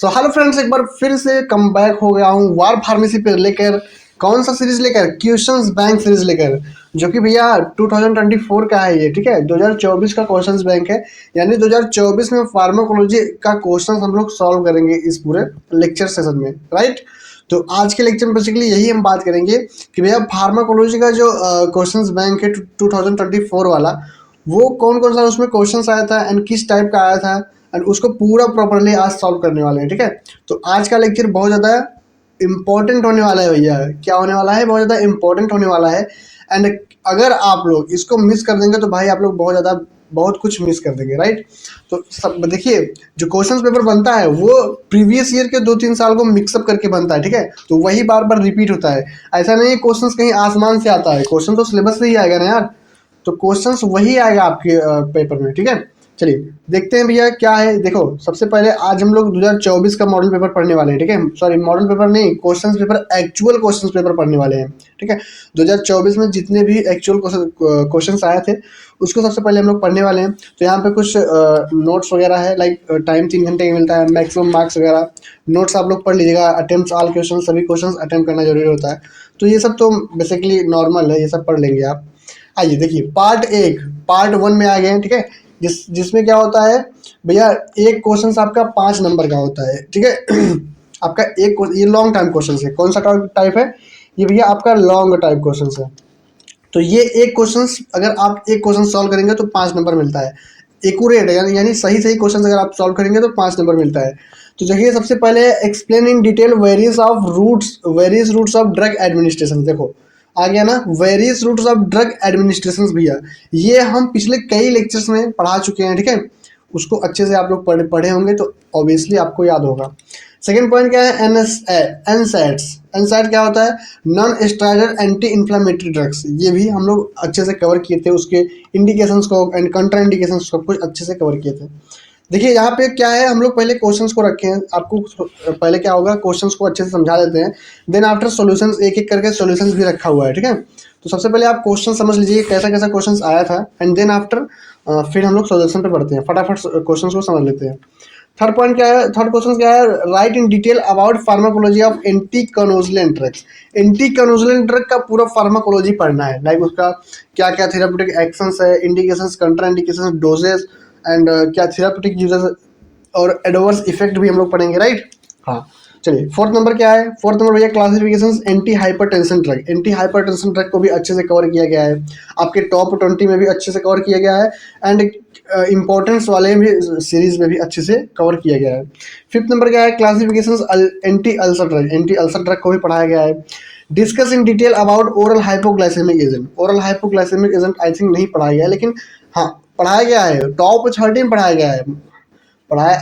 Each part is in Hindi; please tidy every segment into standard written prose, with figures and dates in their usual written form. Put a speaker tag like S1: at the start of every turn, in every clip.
S1: सो हेलो फ्रेंड्स, एक बार फिर से कम बैक हो गया हूँ वार फार्मेसी पे लेकर। कौन सा सीरीज लेकर? क्वेश्चंस बैंक सीरीज लेकर, जो कि भैया 2024 का है ये। ठीक है, 2024 का क्वेश्चंस बैंक है। यानी 2024 में फार्माकोलॉजी का क्वेश्चन हम लोग सॉल्व करेंगे इस पूरे लेक्चर सेशन में, राइट। तो आज के लेक्चर में बेसिकली यही हम बात करेंगे कि भैया फार्माकोलॉजी का जो क्वेश्चंस बैंक है 2024 वाला, वो कौन कौन सा उसमें क्वेश्चंस आया था एंड किस टाइप का आया था, एंड उसको पूरा प्रॉपरली आज सॉल्व करने वाले हैं। ठीक है, तो आज का लेक्चर बहुत ज़्यादा इंपॉर्टेंट होने वाला है भैया। क्या होने वाला है? बहुत ज़्यादा इंपॉर्टेंट होने वाला है। एंड अगर आप लोग इसको मिस कर देंगे तो भाई आप लोग बहुत कुछ मिस कर देंगे, राइट। तो सब देखिए, जो क्वेश्चन पेपर बनता है वो प्रीवियस ईयर के 2-3 साल को मिक्सअप करके बनता है। ठीक है, तो वही बार बार रिपीट होता है। ऐसा नहीं है क्वेश्चन कहीं आसमान से आता है, क्वेश्चन तो सिलेबस से ही आएगा ना यार। तो क्वेश्चंस वही आएगा आपके पेपर में। ठीक है, चलिए देखते हैं भैया क्या है। देखो, सबसे पहले आज हम लोग 2024 का मॉडल पेपर पढ़ने वाले हैं। ठीक है, सॉरी मॉडल पेपर नहीं, questions paper, actual questions paper पढ़ने वाले हैं। ठीक है, 2024 में जितने भी एक्चुअल क्वेश्चंस आए थे उसको सबसे पहले हम लोग पढ़ने वाले हैं। तो यहाँ पे कुछ नोट्स वगैरह है, लाइक टाइम 3 घंटे का मिलता है, मैक्सिमम मार्क्स वगैरह। नोट्स आप लोग पढ़ लीजिएगा। अटेम्प्ट ऑल क्वेश्चन, सभी क्वेश्चन अटेम्प्ट करना जरूरी होता है। तो ये सब तो बेसिकली नॉर्मल है, ये सब पढ़ लेंगे आप। आइए देखिए, पार्ट 1 में आ गए हैं। ठीक है, जिसमें क्या होता है भैया, एक क्वेश्चन आपका 5 नंबर का होता है। ठीक है आपका ये लॉन्ग टाइम क्वेश्चन है। कौन सा टाइप है ये भैया? आपका लॉन्ग टाइप क्वेश्चन है। तो ये एक क्वेश्चन, अगर आप एक क्वेश्चन सॉल्व करेंगे तो 5 नंबर मिलता है। एक्यूरेट है, यानी सही सही क्वेश्चन अगर आप सॉल्व करेंगे तो 5 नंबर मिलता है। तो देखिए, सबसे पहले explain in detail various routes of drug administration. देखो आ गया ना, various routes of drug administration भैया। ये हम पिछले कई लेक्चर्स में पढ़ा चुके हैं। ठीक है, उसको अच्छे से आप लोग पढ़े होंगे तो ऑब्वियसली आपको याद होगा। सेकेंड पॉइंट क्या है? एनसैट्स। एनसैट क्या होता है? Non steroidal anti inflammatory drugs. ये भी हम लोग अच्छे से कवर किए थे, उसके इंडिकेशंस को एंड कंट्रा इंडिकेशंस को कुछ अच्छे से कवर किए थे। देखिए यहाँ पे क्या है, हम लोग पहले क्वेश्चंस को रखे हैं। आपको पहले क्या होगा, क्वेश्चंस को अच्छे से समझा देते हैं, देन आफ्टर सॉल्यूशंस, एक एक करके सॉल्यूशंस भी रखा हुआ है। ठीक है, तो सबसे पहले आप क्वेश्चन समझ लीजिए कैसा कैसा क्वेश्चन आया था, एंड देन आफ्टर फिर हम लोग सॉल्यूशन पे बढ़ते हैं। फटाफट क्वेश्चन को समझ लेते हैं। थर्ड पॉइंट क्या है? थर्ड क्वेश्चन क्या है? Write in detail about pharmacology of anticonvulsant drugs. Anticonvulsant drug का पूरा फार्माकोलॉजी पढ़ना है, लाइक उसका क्या क्या थेराप्यूटिक एक्शंस है, indications, contraindications, doses, and क्या थेराप्यूटिक यूजेस और एडवर्स इफेक्ट भी हम लोग पढ़ेंगे, राइट। हाँ, चलिए फोर्थ नंबर क्या है? फोर्थ नंबर भैया classifications anti hypertension drug. Anti hypertension drug को भी अच्छे से कवर किया गया है, आपके टॉप 20 में भी अच्छे से कवर किया गया है, एंड इंपॉर्टेंस वाले भी सीरीज में भी अच्छे से कवर किया गया है। फिफ्थ नंबर क्या है? Classifications anti ulcer drug. Anti ulcer drug को भी पढ़ाया गया है। Discuss in detail about oral hypoglycaemic agent. Oral hypoglycaemic agent I think नहीं पढ़ाया गया है, लेकिन हाँ पढ़ाया गया है, टॉप 30 में पढ़ाया गया है। पढ़ाया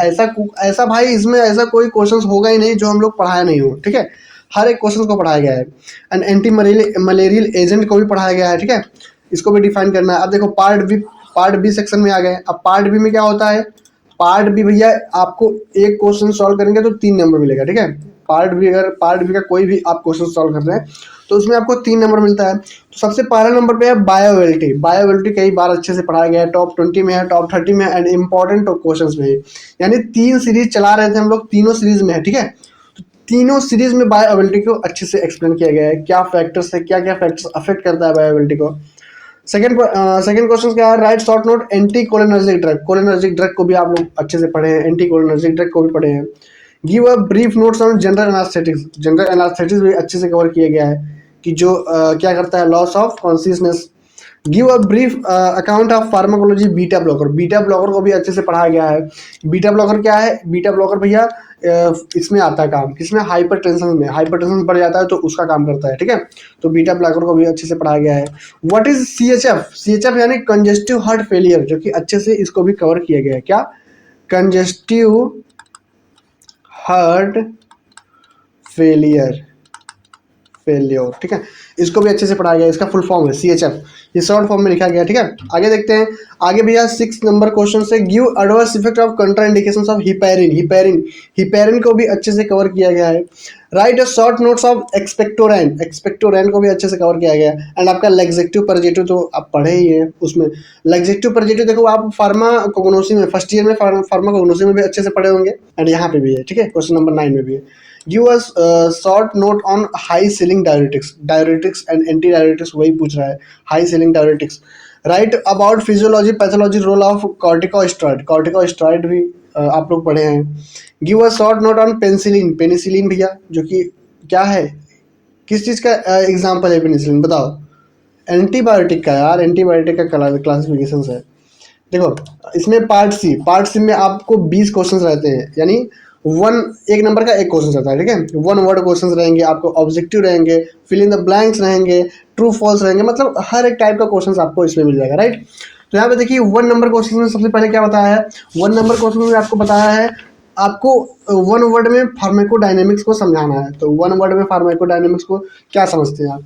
S1: ऐसा भाई, इसमें ऐसा कोई क्वेश्चन होगा ही नहीं जो हम लोग पढ़ाया नहीं हो। ठीक है, हर एक क्वेश्चन को पढ़ाया गया है। एंड एंटी मलेरियल एजेंट को भी पढ़ाया गया है। ठीक है, इसको भी डिफाइन करना है। अब देखो पार्ट बी सेक्शन में आ गए। अब पार्ट बी में क्या होता है? पार्ट बी भैया आपको एक क्वेश्चन सॉल्व करेंगे तो 3 नंबर मिलेगा। ठीक है, अगर पार्ट बी का कोई भी आप क्वेश्चन सॉल्व कर रहे हैं तो उसमें आपको 3 नंबर मिलता है। तो सबसे पहला नंबर पे है बायोवेलिटी। बायोवेलिटी कई बार अच्छे से पढ़ाया गया है, टॉप 20 में है, टॉप 30 में है, एंड इंपॉर्टेंट क्वेश्चन में है। यानी 3 सीरीज चला रहे थे हम लोग, तीनों सीरीज में है। ठीक है, तो तीनों सीरीज में बायोवेलिटी को अच्छे से एक्सप्लेन किया गया है, क्या फैक्टर्स है, क्या क्या फैक्टर्स अफेक्ट करता है बायोवेलिटी को। सेकंड क्वेश्चन क्या है? Right short note anti cholinergic drug. Cholinergic drug को भी आप लोग अच्छे से पढ़े हैं, एंटी कोलिनर्जिक ड्रग को भी पढ़े हैं। Give a brief notes on general anaesthetics. General anaesthetics भी अच्छे से कवर किया गया है कि जो क्या करता है, loss of consciousness. Give a brief account of pharmacology beta blocker. Beta blocker को भी अच्छे से पढ़ाया गया है। बीटा ब्लॉकर क्या है? बीटा ब्लॉकर भैया इसमें आता है काम, किसमें? हाइपरटेंशन में। हाइपरटेंशन बढ़ जाता है तो उसका काम करता है। ठीक है, तो बीटा ब्लॉकर को भी अच्छे से पढ़ाया गया है। What is CHF? सीएचएफ यानी कंजेस्टिव हार्ट फेलियर, जो कि अच्छे से इसको भी कवर किया गया है। क्या? Congestive heart failure. ठीक है, इसको भी अच्छे से पढ़ाया गया। इसका फुल फॉर्म है सीएचएफ, ये शॉर्ट फॉर्म में लिखा गया है। ठीक है, आगे देखते हैं। आगे भैया 6 नंबर क्वेश्चन से give adverse effect of कंट्रा indications of heparin. Heparin को भी अच्छे से कवर किया गया है। Right short notes of expectorant, expectorant को भी अच्छे से कवर किया गया। एंड आपका लेग्जेक्टिव परजेटिव तो आप पढ़े ही हैं उसमें। लेग्जेक्टिव परजेटिव देखो आप फार्मा कोग्नोसी में फर्स्ट ईयर में फार्मा कोग्नोसी में भी अच्छे से पढ़े होंगे, एंड यहाँ पे भी है, ठीक है, क्वेश्चन नंबर 9 में भी है। Give us short note on high ceiling diuretics, diuretics and anti diuretics वही पूछ रहा है, high ceiling diuretics. Right about physiology pathology role of corticosteroid, corticosteroid भी आप लोग पढ़े हैं। Give a short note on penicillin, penicillin भैया जो कि क्या है, किस चीज़ का एग्जाम्पल है पेनिसिलिन बताओ? एंटीबायोटिक का यार, एंटीबायोटिक का क्लासिफिकेशन है। देखो इसमें पार्ट सी में आपको 20 क्वेश्चंस रहते हैं, यानी एक नंबर का एक क्वेश्चन रहता है, ठीक है। वन वर्ड क्वेश्चंस रहेंगे आपको, ऑब्जेक्टिव रहेंगे, फिल इन द ब्लैंक्स रहेंगे, ट्रू फॉल्स रहेंगे, मतलब हर एक टाइप का क्वेश्चन आपको इसमें मिल जाएगा, राइट। तो यहाँ पे देखिए 1 नंबर क्वेश्चन में सबसे पहले क्या बताया है, 1 नंबर क्वेश्चन में आपको बताया है आपको 1 वर्ड में फार्माकोडायनेमिक्स को समझाना है। तो 1 वर्ड में फार्माकोडायनेमिक्स को क्या समझते हैं आप,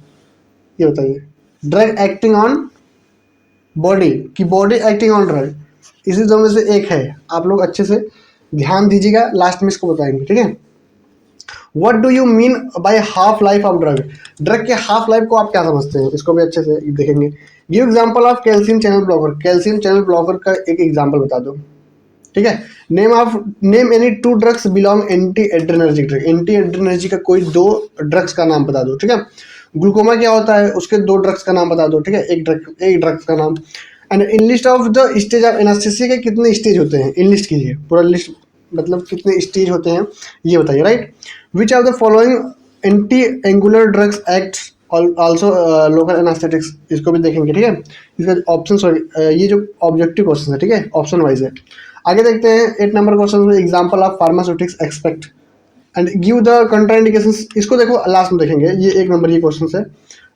S1: ये बताइए? ड्रग एक्टिंग ऑन बॉडी की बॉडी एक्टिंग ऑन ड्रग, इसी दो में से एक है। आप लोग अच्छे से ध्यान दीजिएगा, लास्ट में इसको बताएंगे, ठीक है। What do you mean by half life of drug, drug के हाफ लाइफ को आप क्या समझते हैं, इसको भी अच्छे से देखेंगे। Give example of calcium channel blocker, calcium channel blocker का एक एग्जांपल बता दो, ठीक है। Name any 2 drugs belong anti adrenergic drug, anti adrenergic का कोई 2 ड्रग्स का नाम बता दो, ठीक है। ग्लूकोमा क्या होता है, उसके 2 ड्रग्स का नाम बता दो, ठीक है, एक ड्रग्स का नाम। And in list of the stage of anaesthesia के कितने स्टेज होते हैं, इन लिस्ट कीजिए, पूरा लिस्ट मतलब कितने स्टेज होते हैं ये बताइए, right. Which of the following anti angular drugs act also local anaesthetics, इसको भी देखेंगे, ठीक है। इसका ऑप्शन सॉरी ये जो ऑब्जेक्टिव क्वेश्चन है, ठीक है, ऑप्शन वाइज है। आगे देखते हैं 8 नंबर क्वेश्चन में, example of pharmaceutics expect and give the contraindications, इसको देखो लास्ट में देखेंगे, ये 1 नंबर ये क्वेश्चन है।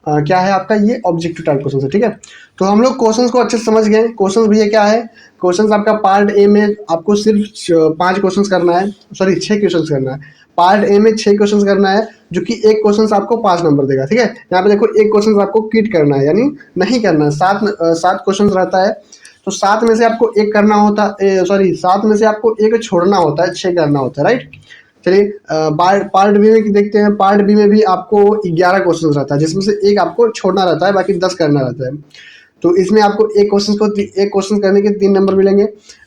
S1: क्या है आपका, ये ऑब्जेक्टिव टाइप क्वेश्चन है, ठीक है। तो हम लोग क्वेश्चंस को अच्छे से समझ गए। क्वेश्चंस भैया क्या है, क्वेश्चंस आपका पार्ट ए में आपको सिर्फ 5 क्वेश्चंस करना है, सॉरी 6 क्वेश्चंस करना है। पार्ट ए में 6 क्वेश्चंस करना है, जो कि एक क्वेश्चन आपको 5 नंबर देगा, ठीक है। यहाँ पे देखो एक क्वेश्चन आपको किट करना है, यानी नहीं करना है। 7 क्वेश्चन रहता है, तो 7 में से आपको एक करना होता है, सॉरी 7 में से आपको एक छोड़ना होता है, 6 करना होता है, राइट। चलिए पार्ट बी में देखते हैं। पार्ट बी में भी आपको 11 क्वेश्चन रहता है, जिसमें से एक आपको छोड़ना रहता है, बाकी 10 करना रहता है। तो इसमें आपको एक क्वेश्चन करने के 3 नंबर मिलेंगे।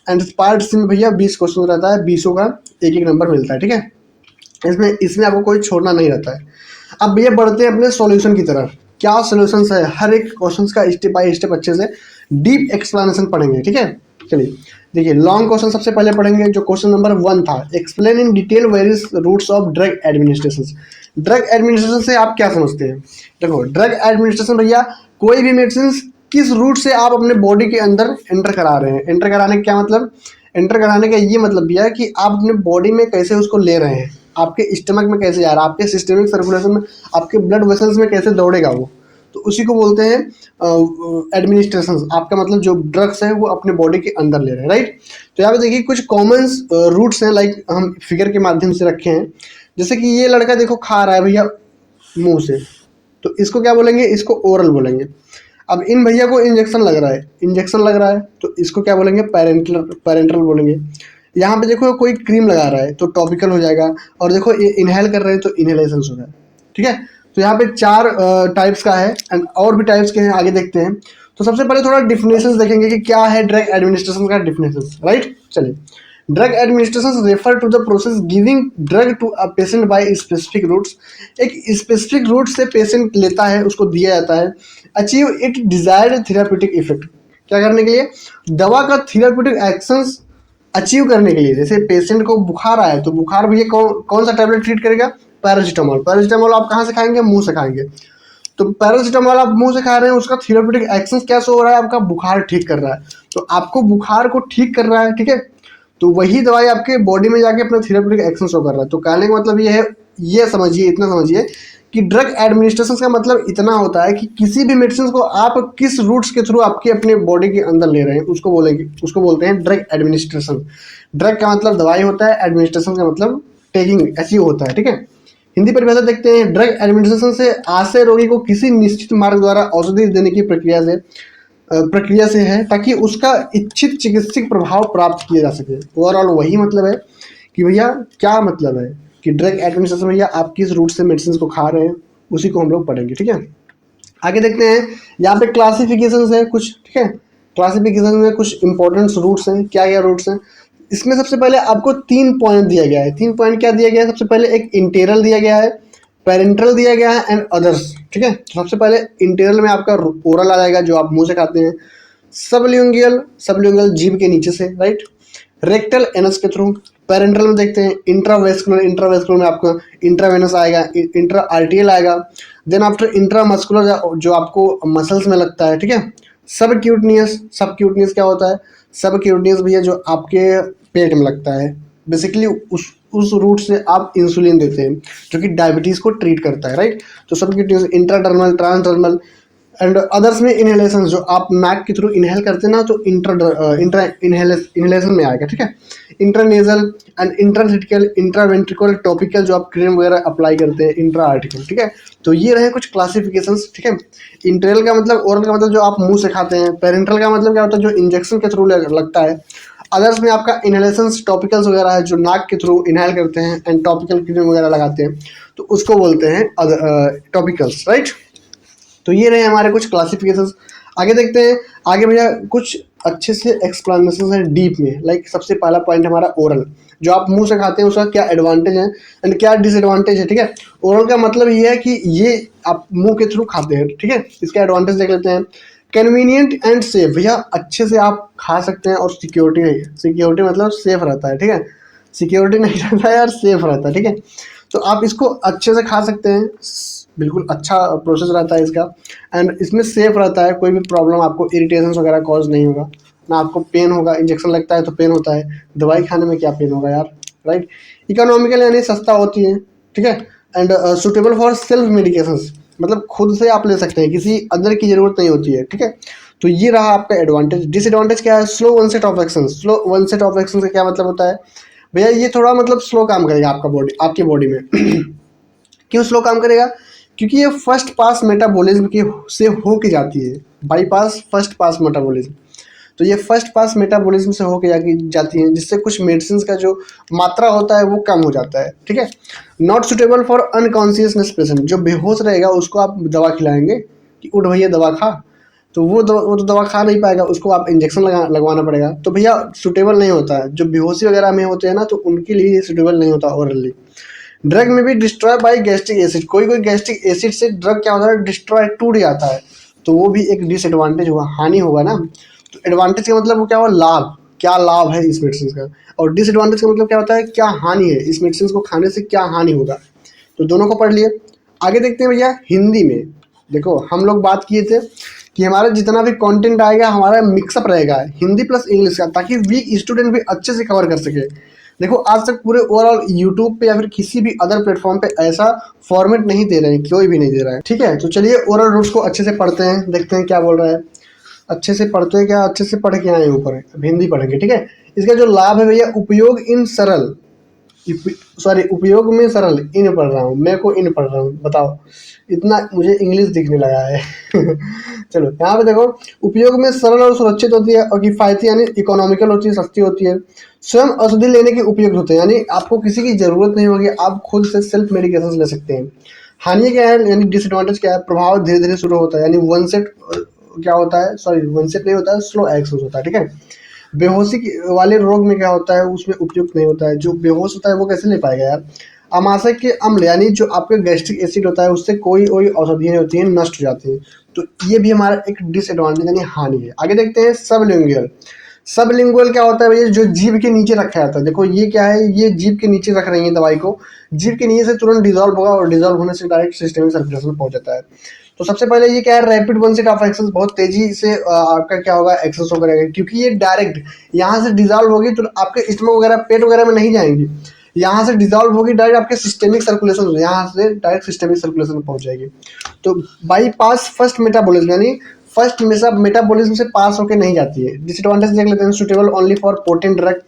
S1: एंड पार्ट सी में भैया 20 क्वेश्चन रहता है, 20 का एक नंबर मिलता है, ठीक है। इसमें आपको कोई छोड़ना नहीं रहता है। अब भैया बढ़ते हैं अपने सॉल्यूशन की तरफ। क्या सॉल्यूशंस है, हर एक क्वेश्चन का स्टेप बाय स्टेप अच्छे से डीप एक्सप्लेनेशन पढ़ेंगे, ठीक है। चलिए देखिए लॉन्ग क्वेश्चन सबसे पहले पढ़ेंगे, जो क्वेश्चन नंबर 1 था, explain in detail various routes of drug administration. Drug administration से आप क्या समझते हैं? देखो ड्रग एडमिनिस्ट्रेशन भैया कोई भी मेडिसिन किस रूट से आप अपने बॉडी के अंदर एंटर करा रहे हैं। एंटर कराने का क्या मतलब, एंटर कराने का ये मतलब भैया कि आप अपने बॉडी में कैसे उसको ले रहे हैं, आपके स्टमक में कैसे जा रहा है, आपके सिस्टमिक सर्कुलेशन में, आपके ब्लड वेसल्स में कैसे दौड़ेगा वो, तो उसी को बोलते हैं एडमिनिस्ट्रेशन। आपका मतलब जो ड्रग्स है वो अपने बॉडी के अंदर ले रहे हैं, राइट। तो यहाँ पे देखिए कुछ कॉमन रूट्स हैं, लाइक हम फिगर के माध्यम से रखे हैं। जैसे कि ये लड़का देखो खा रहा है भैया मुंह से, तो इसको क्या बोलेंगे, इसको ओरल बोलेंगे। अब इन भैया को इंजेक्शन लग रहा है, तो इसको क्या बोलेंगे, पैरेंटल बोलेंगे। यहाँ पे देखो कोई क्रीम लगा रहा है तो टॉपिकल हो जाएगा, और देखो ये इनहेल कर रहे हैं तो इनहेलेशन हो जाएगा, ठीक है। तो यहाँ पे 4 टाइप्स का है, एंड और भी टाइप्स के हैं, आगे देखते हैं। तो सबसे पहले थोड़ा डिफिनेशंस देखेंगे कि क्या है ड्रग एडमिनिस्ट्रेशन का डिफिनेशंस, राइट। चलिए drug administration refer to the process giving drug to a patient by specific routes, एक स्पेसिफिक रूट से पेशेंट लेता है, उसको दिया जाता है। Achieve it desired therapeutic effect, क्या करने के लिए, दवा का थेराप्यूटिक एक्शंस अचीव करने के लिए। जैसे पेशेंट को बुखार आया तो बुखार भैया कौन सा टैबलेट ट्रीट करेगा, पैरासीटामोल। पैरासीटामोल आप कहाँ से खाएंगे, मुंह से खाएंगे। तो पैरासीटामोल आप मुंह से खा रहे हैं, उसका थेराप्यूटिक एक्शन क्या हो रहा है, आपका बुखार ठीक कर रहा है, तो आपको बुखार को ठीक कर रहा है, ठीक है। तो वही दवाई आपके बॉडी में जाके अपना थेराप्यूटिक एक्शन शो कर रहा है। तो कहने का मतलब ये है, ये समझिए, इतना समझिए कि ड्रग एडमिनिस्ट्रेशन का मतलब इतना होता है कि किसी भी मेडिसिन को आप किस रूट्स के थ्रू आपके अपने बॉडी के अंदर ले रहे हैं, उसको बोलते हैं ड्रग एडमिनिस्ट्रेशन। ड्रग का मतलब दवाई होता है, एडमिनिस्ट्रेशन का मतलब टेकिंग, ऐसी होता है, ठीक है। हिंदी परिभाषा देखते हैं। ड्रग एडमिनिस्ट्रेशन से आशय रोगी को किसी निश्चित मार्ग द्वारा औषधि देने की प्रक्रिया से है, ताकि उसका इच्छित चिकित्सक प्रभाव प्राप्त किया जा सके। ओवरऑल वही मतलब है कि भैया क्या मतलब है, कि ड्रग एडमिनिस्ट्रेशन भैया आप किस रूट से मेडिसिन को खा रहे हैं, उसी को हम लोग पढ़ेंगे। ठीक है, आगे देखते हैं। यहाँ पे क्लासिफिकेशन है कुछ, ठीक है, क्लासिफिकेशन में कुछ इंपॉर्टेंट रूट्स हैं। क्या क्या रूट्स हैं इसमें? सबसे पहले आपको 3 पॉइंट दिया गया है। 3 पॉइंट क्या दिया गया है? सबसे पहले एक इंटेरल दिया गया है, पेरेंटल दिया गया है एंड अदर्स। ठीक है, तो सबसे पहले इंटेरल में आपका ओरल आ जाएगा जो आप मुंह से खाते हैं, सबलिंगुअल, सबलिंगुअल जीभ के नीचे से, राइट, रेक्टल एनस के थ्रू। पेरेंटल में देखते हैं इंट्रावेस्कुलर, इंट्रावेस्कुलर में आपका इंट्रावेनस आएगा, इंट्रा आर्टियल आएगा, देन आफ्टर इंट्रामस्कुलर जो आपको मसल्स में लगता है। ठीक है, सब क्यूटनियस, सब क्यूटनियस क्या होता है? सब क्यूटनियस भैया जो आपके पेट में लगता है, बेसिकली उस रूट से आप इंसुलिन देते हैं जो कि डायबिटीज को ट्रीट करता है, राइट। तो सब क्यूटनियस, इंट्राडर्मल, ट्रांसडर्मल एंड अदर्स में इनहेलेशन जो आप नाक के थ्रू इनहेल करते हैं ना, तो इंट्रा इनहेलेशन में आएगा। ठीक है, इंट्रानेजल एंड इंट्रासिटिकल, इंट्रावेंट्रिकल, टॉपिकल जो आप क्रीम वगैरह अप्लाई करते हैं, इंट्रा आर्टिकल। ठीक है, तो ये रहे कुछ क्लासिफिकेशंस। ठीक है, इंटेरल का मतलब, ओरल का मतलब जो आप मुंह से खाते हैं, पेरेंटल का मतलब क्या होता है जो इंजेक्शन के थ्रू लगता है, अदर्स में आपका इनहेलेशन, टॉपिकल्स वगैरह है जो नाक के थ्रू इनहेल करते हैं एंड टॉपिकल क्रीम वगैरह लगाते हैं, तो उसको बोलते हैं टॉपिकल्स, राइट। तो ये रहे हमारे कुछ क्लासिफिकेशंस। आगे देखते हैं। आगे भैया कुछ अच्छे से एक्सप्लेनेशन है डीप में। लाइक सबसे पहला पॉइंट हमारा ओरल, जो आप मुंह से खाते हैं उसका क्या एडवांटेज है एंड क्या डिसएडवांटेज है। ठीक है, ओरल का मतलब ये है कि ये आप मुंह के थ्रू खाते हैं। ठीक है, इसका एडवांटेज देख लेते हैं। कन्वीनियंट एंड सेफ, भैया अच्छे से आप खा सकते हैं और सिक्योरिटी, सिक्योरिटी मतलब सेफ रहता है। ठीक है, सिक्योरिटी नहीं रहता है यार, सेफ रहता है। ठीक है, तो आप इसको अच्छे से खा सकते हैं, बिल्कुल अच्छा प्रोसेस रहता है इसका एंड इसमें सेफ रहता है। कोई भी प्रॉब्लम आपको इरिटेशन वगैरह कॉज नहीं होगा, ना आपको पेन होगा। इंजेक्शन लगता है तो पेन होता है, दवाई खाने में क्या पेन होगा यार, राइट। इकोनॉमिकल यानी सस्ता होती है। ठीक है, and suitable for self medications, मतलब खुद से आप ले सकते हैं, किसी अदर की जरूरत नहीं होती है। ठीक है, तो ये रहा आपका एडवांटेज। डिसएडवांटेज क्या है? Slow onset of action. Slow onset of action का क्या मतलब होता है भैया? ये थोड़ा मतलब स्लो काम करेगा आपका बॉडी, आपकी बॉडी में। क्यों स्लो काम करेगा? क्योंकि ये फर्स्ट पास मेटाबॉलिज्म के से हो के जाती है, बाईपास फर्स्ट पास मेटाबॉलिज्म। तो ये फर्स्ट पास मेटाबॉलिज्म से होके जाती है, जिससे कुछ मेडिसिन का जो मात्रा होता है वो कम हो जाता है। ठीक है, not suitable for unconsciousness patient, जो बेहोश रहेगा उसको आप दवा खिलाएंगे कि उठ भैया दवा खा, तो वो तो दवा खा नहीं पाएगा, उसको आप इंजेक्शन लगवाना पड़ेगा। तो भैया सुटेबल नहीं होता है। जो बेहोशी वगैरह में होते हैं ना, तो उनके लिए ये सुटेबल नहीं होता ओरली। ड्रग में भी डिस्ट्रॉय बाय गैस्ट्रिक एसिड, कोई कोई गैस्ट्रिक एसिड से ड्रग क्या होता है? डिस्ट्रॉय, टूट जाता है, तो वो भी एक डिसएडवांटेज हुआ, हानि होगा ना। तो एडवांटेज का मतलब वो क्या हुआ? लाभ, क्या लाभ है इस मेडिसिन का, और डिसएडवांटेज का मतलब क्या होता है? क्या हानि है, इस मेडिसिन को खाने से क्या हानि होगा। तो दोनों को पढ़ लिए। आगे देखते हैं भैया हिंदी में। देखो हम लोग बात किए थे कि हमारा जितना भी कंटेंट आएगा हमारा मिक्सअप रहेगा हिंदी प्लस इंग्लिश का, ताकि वीक स्टूडेंट भी अच्छे से कवर कर सके। देखो आज तक पूरे ओवरऑल यूट्यूब पे या फिर किसी भी अदर प्लेटफॉर्म पे ऐसा फॉर्मेट नहीं दे रहे हैं, कोई भी नहीं दे रहा है। ठीक है, तो चलिए ओवरऑल रूट्स को अच्छे से पढ़ते हैं, देखते हैं क्या बोल रहा है। अच्छे से पढ़ते हैं क्या? अच्छे से पढ़ के आए ऊपर, अब हिंदी पढ़ेंगे। ठीक है, इसका जो लाभ है भैया, उपयोग इन सरल, सॉरी उपयोग में सरल, इन पढ़ रहा हूँ, मैं को इन पढ़ रहा हूँ, बताओ इतना मुझे इंग्लिश दिखने लगा है। चलो यहाँ पे देखो, उपयोग में सरल और सुरक्षित होती है, और किफ़ायती यानी इकोनॉमिकल होती है, सस्ती होती है, स्वयं औषधि लेने के उपयुक्त होते हैं, यानी आपको किसी की जरूरत नहीं होगी, आप खुद से सेल्फ मेडिकेशन ले सकते हैं। हानि क्या है यानी डिसएडवांटेज क्या है? प्रभाव धीरे धीरे शुरू होता है, यानी वन सेट क्या होता है, सॉरी वन सेट नहीं होता है, स्लो एक्शन होता है। ठीक है, बेहोशी वाले रोग में क्या होता है, उसमें उपयुक्त नहीं होता है। जो बेहोश होता है वो कैसे ले पाएगा यार? अमाशय के अम्ल यानी जो आपके गैस्ट्रिक एसिड होता है उससे कोई औषधि नहीं होती है, नष्ट हो जाती है। तो ये भी हमारा एक डिसएडवांटेज यानी हानि है। आगे देखते हैं सबलिंगुअल। सबलिंगुअल क्या होता है भैया? जो जीभ के नीचे रखा जाता है। देखो ये क्या है, ये जीभ के नीचे रख रही है दवाई को, जीभ के नीचे से तुरंत डिजॉल्व होगा और डिजॉल्व होने से डायरेक्ट सिस्टमिक सर्कुलेशन पहुंच जाता है। तो सबसे पहले ये क्या है, रैपिड वनसेट ऑफ एक्शन, बहुत तेजी से आपका क्या होगा, एक्सेस हो करेगा, क्योंकि ये डायरेक्ट यहाँ से डिजॉल्व होगी तो आपके स्टमक वगैरह, पेट वगैरह में नहीं जाएंगी, यहाँ से डिजॉल्व होगी डायरेक्ट आपके सिस्टेमिक सर्कुलेशन, यहाँ से डायरेक्ट सिस्टेमिक सर्कुलेशन में पहुंच जाएगी। तो बाईपास फर्स्ट मेटाबॉलिज्म यानी फर्स्ट मेटाबॉलिज्म से पास होकर नहीं जाती है। डिसएडवांटेज देख लेते हैं, suitable only for potent drug.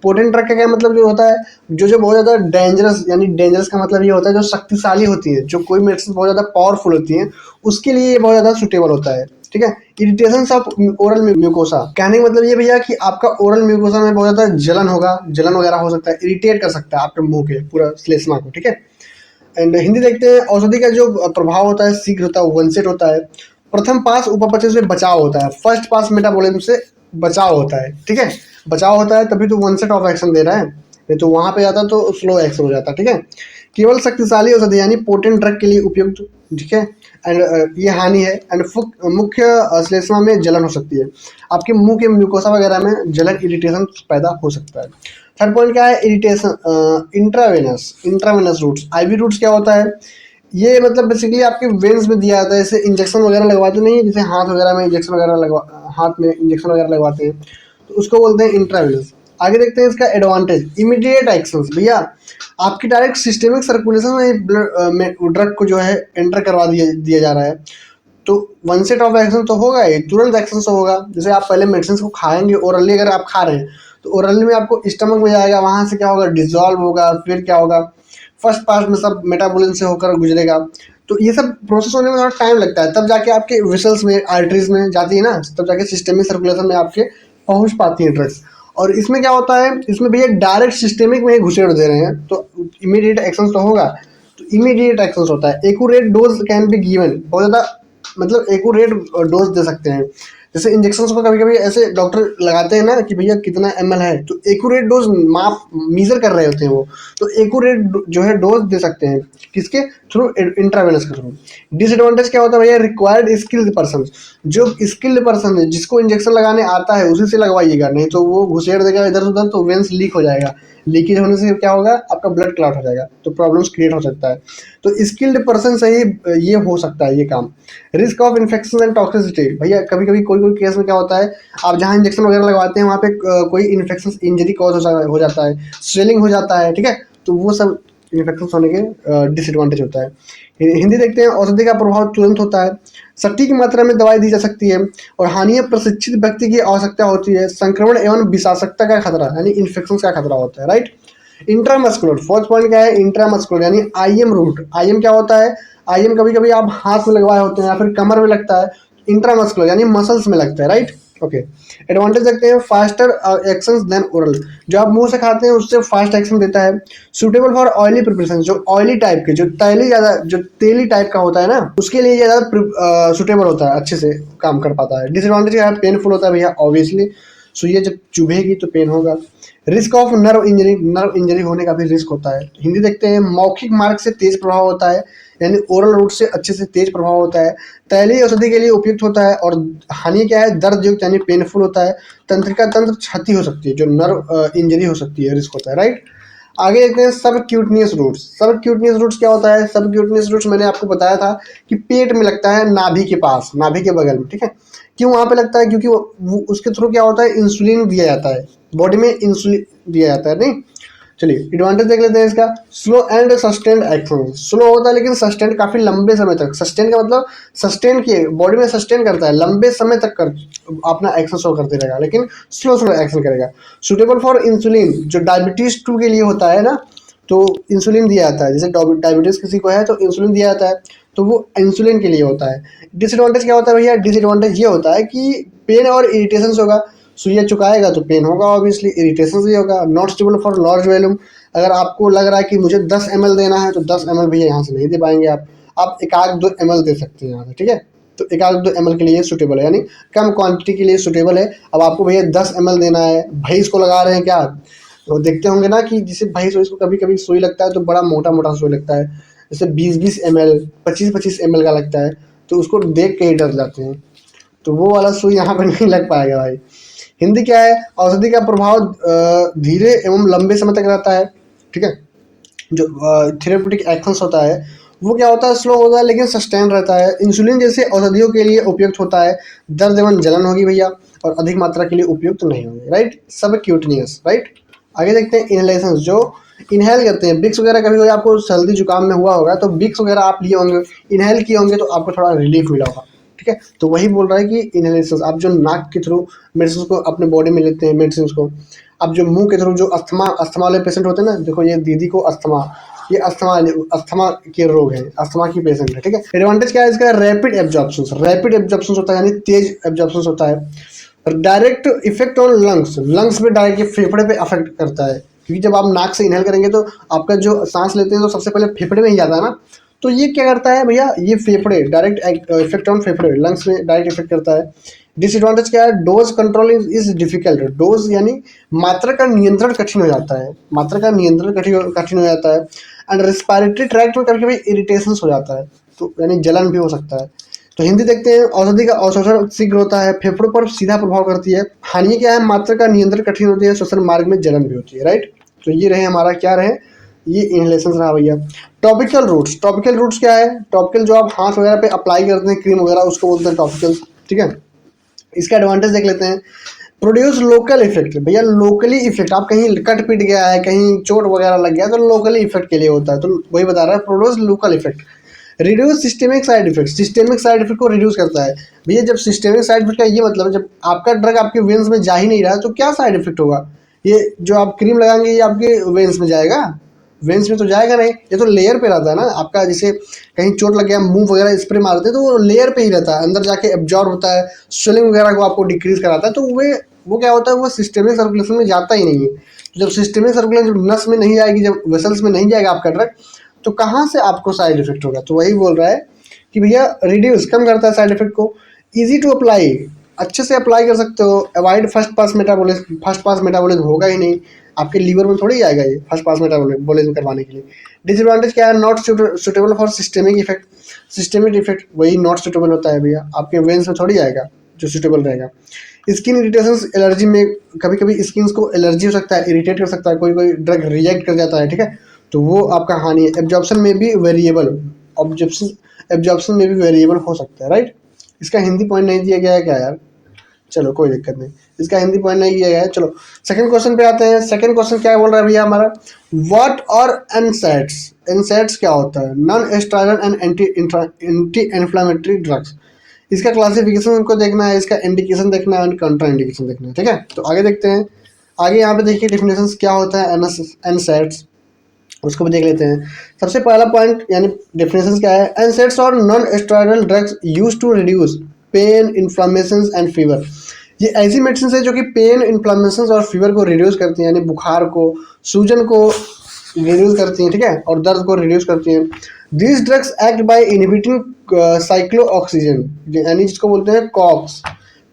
S1: Potent drug का क्या मतलब जो होता है, जो बहुत ज़्यादा डेंजरस, यानी डेंजरस का मतलब ये होता है जो शक्तिशाली होती है, जो कोई मेडिसिन बहुत ज़्यादा पावरफुल होती है उसके लिए ये बहुत ज़्यादा सुटेबल होता है। ठीक है। इरिटेशन ऑफ ओरल म्यूकोसा, कहने का मतलब ये भैया कि आपका ओरल म्यूकोसा में बहुत ज़्यादा जलन होगा, जलन वगैरह हो सकता है, इरिटेट कर सकता है आपके मुंह के पूरा श्लेष्मा को, ठीक है। एंड हिंदी देखते हैं। औषधि का जो प्रभाव होता है शीघ्र होता है, वन सेट होता है। प्रथम पास उपपचय से बचाव होता है, फर्स्ट पास मेटाबॉलिज्म से बचाव होता है, ठीक है। बचाव होता है तभी तो वन सेट ऑफ एक्शन दे रहा है, नहीं तो वहां पे जाता तो स्लो एक्शन हो जाता, ठीक है। केवल शक्तिशाली औषधि यानी पोटेंट ड्रग के लिए उपयुक्त, ठीक है। एंड ये हानि है। एंड मुख्य श्लेष्मा में जलन हो सकती है, आपके मुंह के म्यूकोसा वगैरह में जलन, इरिटेशन पैदा हो सकता है। थर्ड पॉइंट क्या है, irritation intravenous, intravenous routes. IV routes क्या होता है, ये मतलब बेसिकली आपके वेन्स में दिया जाता है, जैसे इंजेक्शन वगैरह लगवाते नहीं है, जैसे हाथ वगैरह में इंजेक्शन वगैरह हाथ में इंजेक्शन वगैरह लगवाते हैं, तो उसको बोलते हैं इंट्रावेनस। आगे देखते हैं इसका एडवांटेज, इमीडिएट एक्शन। भैया आपकी डायरेक्ट सिस्टेमिक सर्कुलेशन में ब्लड में ड्रग को जो है एंटर करवा दिया जा रहा है, तो वन सेट ऑफ एक्शन तो होगा ही, तुरंत एक्शन तो होगा। जैसे आप पहले मेडिसिन को खाएंगे ओरली, अगर आप खा रहे हैं तो ओरली में आपको स्टमक में जाएगा, वहां से क्या होगा, डिजॉल्व होगा, फिर क्या होगा, फर्स्ट पास में सब मेटाबॉलिज्म से होकर गुजरेगा। तो ये सब प्रोसेस होने में थोड़ा टाइम लगता है, तब जाके आपके विसल्स में, आर्टरीज में जाती है ना, तब जाके सिस्टेमिक सर्कुलेशन में आपके पहुंच पाती है ड्रग्स। और इसमें क्या होता है, इसमें भैया डायरेक्ट सिस्टेमिक में ही घुसेड़ दे रहे हैं, तो इमीडिएट एक्शन तो होगा। तो इमीडिएट एक्शन होता है। Accurate dose can be given, बहुत ज़्यादा मतलब एक्यूरेट डोज दे सकते हैं। जैसे इंजेक्शन को कभी कभी ऐसे डॉक्टर लगाते हैं ना कि भैया कितना ml है, तो एक्यूरेट डोज माप मीजर कर रहे होते हैं वो, तो एक्यूरेट जो है डोज दे सकते हैं, किसके थ्रू, इंट्रावेनस के थ्रू। डिसएडवांटेज क्या होता है भैया, रिक्वायर्ड स्किल्ड पर्सन, जो स्किल्ड पर्सन है, जिसको इंजेक्शन लगाने आता है उसी से लगवाइएगा, नहीं तो वो घुसेड़ देगा इधर उधर, तो वेंस लीक हो जाएगा, लीकेज होने से क्या होगा, आपका ब्लड क्लॉट हो जाएगा, तो प्रॉब्लम्स क्रिएट हो सकता है। तो स्किल्ड पर्सन से ही ये हो सकता है ये काम। Risk of infection and toxicity, भैया कभी कभी कोई कोई केस में क्या होता है, आप जहाँ इंजेक्शन वगैरह लगवाते हैं वहाँ पे कोई इन्फेक्शन, इंजरी कॉज हो जाता है, स्वेलिंग हो जाता है, ठीक है। तो वो सब इन्फेक्शन होने के डिसएडवांटेज होता है। हिंदी देखते हैं। औषधि का प्रभाव तुरंत होता है, सटीक मात्रा में दवाई दी जा सकती है, और हानिय प्रशिक्षित व्यक्ति की आवश्यकता होती है। संक्रमण एवं विषाक्तता का खतरा यानी इन्फेक्शन का खतरा होता है, राइट। इंट्रामस्कुलर, फोर्थ पॉइंट क्या है, इंट्रामस्कुलर यानी आईएम रूट। आईएम क्या होता है, आईएम कभी कभी आप हाथ में लगवाए होते हैं या फिर कमर में लगता है, इंट्रामस्कुलर यानी मसल्स में लगता है, राइट। ओके। एडवांटेज देखते हैं, फास्टर एक्शन देन ओरल, जो आप मुंह से खाते हैं उससे फास्ट एक्शन देता है। सुटेबल फॉर ऑयली प्रिपरेशन, जो ऑयली टाइप के, जो तेली ज्यादा, जो तेली टाइप का होता है ना, उसके लिए ज्यादा सुटेबल होता है, अच्छे से काम कर पाता है। डिसएडवांटेज क्या है, पेनफुल होता है भैया, ऑब्वियसली सुइयां जब चुभेगी तो पेन होगा। Risk of nerve injury, nerve injury होने का भी रिस्क होता है। हिंदी देखते हैं। मौखिक मार्ग से तेज प्रभाव होता है, यानी ओरल रूट से अच्छे से तेज प्रभाव होता है। तैलीय औषधि के लिए उपयुक्त होता है, और हानि क्या है, दर्द युक्त यानी पेनफुल होता है। तंत्रिका तंत्र क्षति हो सकती है, जो नर्व इंजरी हो सकती है, रिस्क होता है, राइट। आगे देखते हैं सब क्यूटनियस रूट्स। सब क्यूटनियस रूट्स क्या होता है, सब क्यूटनियस रूट्स मैंने आपको बताया था कि पेट में लगता है, नाभि के पास, नाभि के बगल में, ठीक है। क्यों वहां पे लगता है, क्योंकि वो उसके थ्रू क्या होता है, इंसुलिन दिया जाता है, बॉडी में इंसुलिन दिया जाता है, नहीं। चलिए एडवांटेज देख लेते हैं इसका। Slow and sustained action, slow होता है लेकिन सस्टेन्ड काफी लंबे समय तक, सस्टेन का मतलब सस्टेन किए, बॉडी में सस्टेन करता है, लंबे समय तक कर अपना एक्शन शो करते रहेगा, लेकिन स्लो स्लो एक्शन करेगा। सुटेबल फॉर इंसुलिन, जो डायबिटीज 2 के लिए होता है ना, तो इंसुलिन दिया जाता है, जैसे डायबिटीज किसी को है तो इंसुलिन दिया जाता है, तो वो इंसुलिन के लिए होता है। डिसएडवांटेज क्या होता है भैया, डिसएडवांटेज ये होता है कि पेन और इरिटेशन होगा, सुइया चुकाएगा तो पेन होगा, ऑब्वियसली इरिटेशन भी होगा। Not stable for large volume, अगर आपको लग रहा है कि मुझे 10 ml देना है तो 10 ml भैया यहाँ से नहीं दे पाएंगे आप एक आध 2 ml दे सकते हैं यहाँ से, ठीक है। तो एक आध 2 ml के लिए सुटेबल है, यानी कम क्वांटिटी के लिए सुटेबल है। अब आपको भैया 10 ml देना है, भैंस को लगा रहे हैं क्या, तो देखते होंगे ना कि जिसे भैंस को कभी कभी सुई लगता है तो बड़ा मोटा मोटा सुई लगता है, जैसे 20-20 ml 25-25 ml का लगता है, तो उसको देख के ही डर जाते हैं, तो वो वाला सुई यहाँ पर नहीं लग पाएगा भाई। हिंदी क्या है, औषधि का प्रभाव धीरे एवं लंबे समय तक रहता है, ठीक है। जो थेरेप्यूटिक एक्शंस होता है वो क्या होता है, स्लो होता है लेकिन सस्टेन रहता है। इंसुलिन जैसे औषधियों के लिए उपयुक्त होता है। दर्द एवं जलन होगी भैया, और अधिक मात्रा के लिए उपयुक्त नहीं होंगे, राइट। सब क्यूटनियस, राइट। आगे देखते हैं इनहेलेशन, जो इनहेल करते हैं, बिक्स वगैरह, कभी कभी आपको सर्दी जुकाम में हुआ होगा तो बिक्स वगैरह आप लिए होंगे, इनहेल किए होंगे तो आपको थोड़ा रिलीफ मिला होगा, ठीक है। तो वही बोल रहा है कि इनहेलेशन, आप जो नाक के थ्रू मेडिसिन को अपने बॉडी में लेते हैं, मेडिसिन को, अब जो मुंह के थ्रू जो अस्थमा वाले पेशेंट होते हैं ना, देखो ये दीदी को अस्थमा, ये अस्थमा के रोग है, अस्थमा की पेशेंट है, ठीक है। एडवांटेज क्या है इसका, रैपिड एब्जॉर्प्शन होता है, यानी तेज एब्जॉर्प्शन होता है। डायरेक्ट इफेक्ट ऑन लंग्स पे डायरेक्ट, फेफड़े पे अफेक्ट करता है, क्योंकि जब आप नाक से इनहेल करेंगे तो आपका जो सांस लेते हैं तो सबसे पहले फेफड़े में ही जाता है ना, तो ये क्या करता है भैया, ये फेफड़े डायरेक्ट इफेक्ट ऑन फेफड़े, लंग्स में डायरेक्ट इफेक्ट करता है। डिसएडवांटेज क्या है, dose control is difficult, dose यानी मात्रा का नियंत्रण कठिन हो जाता है, मात्रा का नियंत्रण कठिन हो जाता है। एंड रेस्पिरेटरी ट्रैक्ट में कभी कभी इरिटेशन हो जाता है, तो यानी जलन भी हो सकता है। तो हिंदी देखते हैं, औषधि का अवशोषण शीघ्र होता है, फेफड़ों पर सीधा प्रभाव करती है। हानि क्या है, मात्रा का नियंत्रण कठिन होती है, श्वसन मार्ग में जलन भी होती है, राइट। तो ये रहे हमारा, क्या रहे, ये इनहेलेशन रहा भैया। टॉपिकल रूट्स क्या है, टॉपिकल जो आप हाथ वगैरह पे अप्लाई करते हैं क्रीम वगैरह, उसको बोलते हैं टॉपिकल, ठीक है। इसका एडवांटेज देख लेते हैं। प्रोड्यूस लोकल इफेक्ट, भैया लोकली इफेक्ट, आप कहीं कट पिट गया है, कहीं चोट वगैरह लग गया तो लोकली इफेक्ट के लिए होता है, तो वही बता रहा है, produce local effect. Reduce systemic side effect को रिड्यूस करता है। भैया जब सिस्टेमिक साइड इफेक्ट का ये मतलब है, जब आपका ड्रग आपके वेन्स में जा ही नहीं रहा है तो क्या साइड इफेक्ट होगा, ये जो आप क्रीम लगाएंगे ये आपके वेन्स में जाएगा, वेन्स में तो जाएगा नहीं, ये तो लेयर पे रहता है ना आपका, जैसे कहीं चोट लग गया, मुंह वगैरह स्प्रे मारते हैं तो वो लेयर पे ही रहता है, अंदर जाके एब्जॉर्ब होता है, स्वेलिंग वगैरह को आपको डिक्रीज कराता है, तो वो क्या होता है, वो सिस्टेमिक सर्कुलेशन में जाता ही नहीं है। तो जब सिस्टेमिक सर्कुलेशन, जब नस में नहीं आएगी, जब वेसल्स में नहीं जाएगा आपका ड्रग, तो कहाँ से आपको साइड इफेक्ट होगा, तो वही बोल रहा है कि भैया रिड्यूस, कम करता है साइड इफेक्ट को। इजी टू अप्लाई, अच्छे से अप्लाई कर सकते हो। अवॉइड फर्स्ट पास मेटाबॉलिज्म होगा ही नहीं, आपके लीवर में थोड़ी आएगा ये फर्स्ट पास मेटाबॉलिज्म करवाने के लिए। डिसएडवांटेज क्या है, not suitable for systemic effect वही नॉट सुटेबल होता है भैया, आपके वेन्स में थोड़ी आएगा जो सुटेबल रहेगा। स्किन इरिटेशन, एलर्जी में कभी कभी स्किन को एलर्जी हो सकता है, इरिटेट कर सकता है, कोई ड्रग रिएक्ट कर जाता है, ठीक है, तो वो आपका हानि है। एब्जॉर्प्शन में भी वेरिएबल, एब्जॉर्प्शन में भी वेरिएबल हो सकता है, राइट। इसका हिंदी पॉइंट नहीं दिया गया है क्या यार, चलो कोई दिक्कत नहीं, इसका हिंदी पॉइंट नहीं दिया गया है। चलो सेकंड क्वेश्चन पे आते हैं। सेकंड क्वेश्चन क्या बोल रहा है भैया हमारा, व्हाट और एनसैड्स क्या होता है, non steroidal and anti inflammatory drugs. इसका क्लासिफिकेशन हमको देखना है, इसका इंडिकेशन देखना है, कंट्रा इंडिकेशन देखना है, ठीक है। तो आगे देखते हैं, आगे यहाँ पे देखिए डेफिनेशन क्या होता है एनसैड्स, उसको भी देख लेते हैं। सबसे पहला पॉइंट यानी डेफिनेशन क्या है, एनसैड्स और non steroidal drugs used to reduce pain, inflammation and fever. ये ऐसी मेडिसिन है जो कि पेन, इन्फ्लेमेशन और फीवर को रिड्यूस करती हैं, यानी बुखार को, सूजन को रिड्यूस करती हैं, ठीक है, और दर्द को रिड्यूस करती हैं। This drugs act by inhibiting cyclooxygenase, यानी जिसको बोलते हैं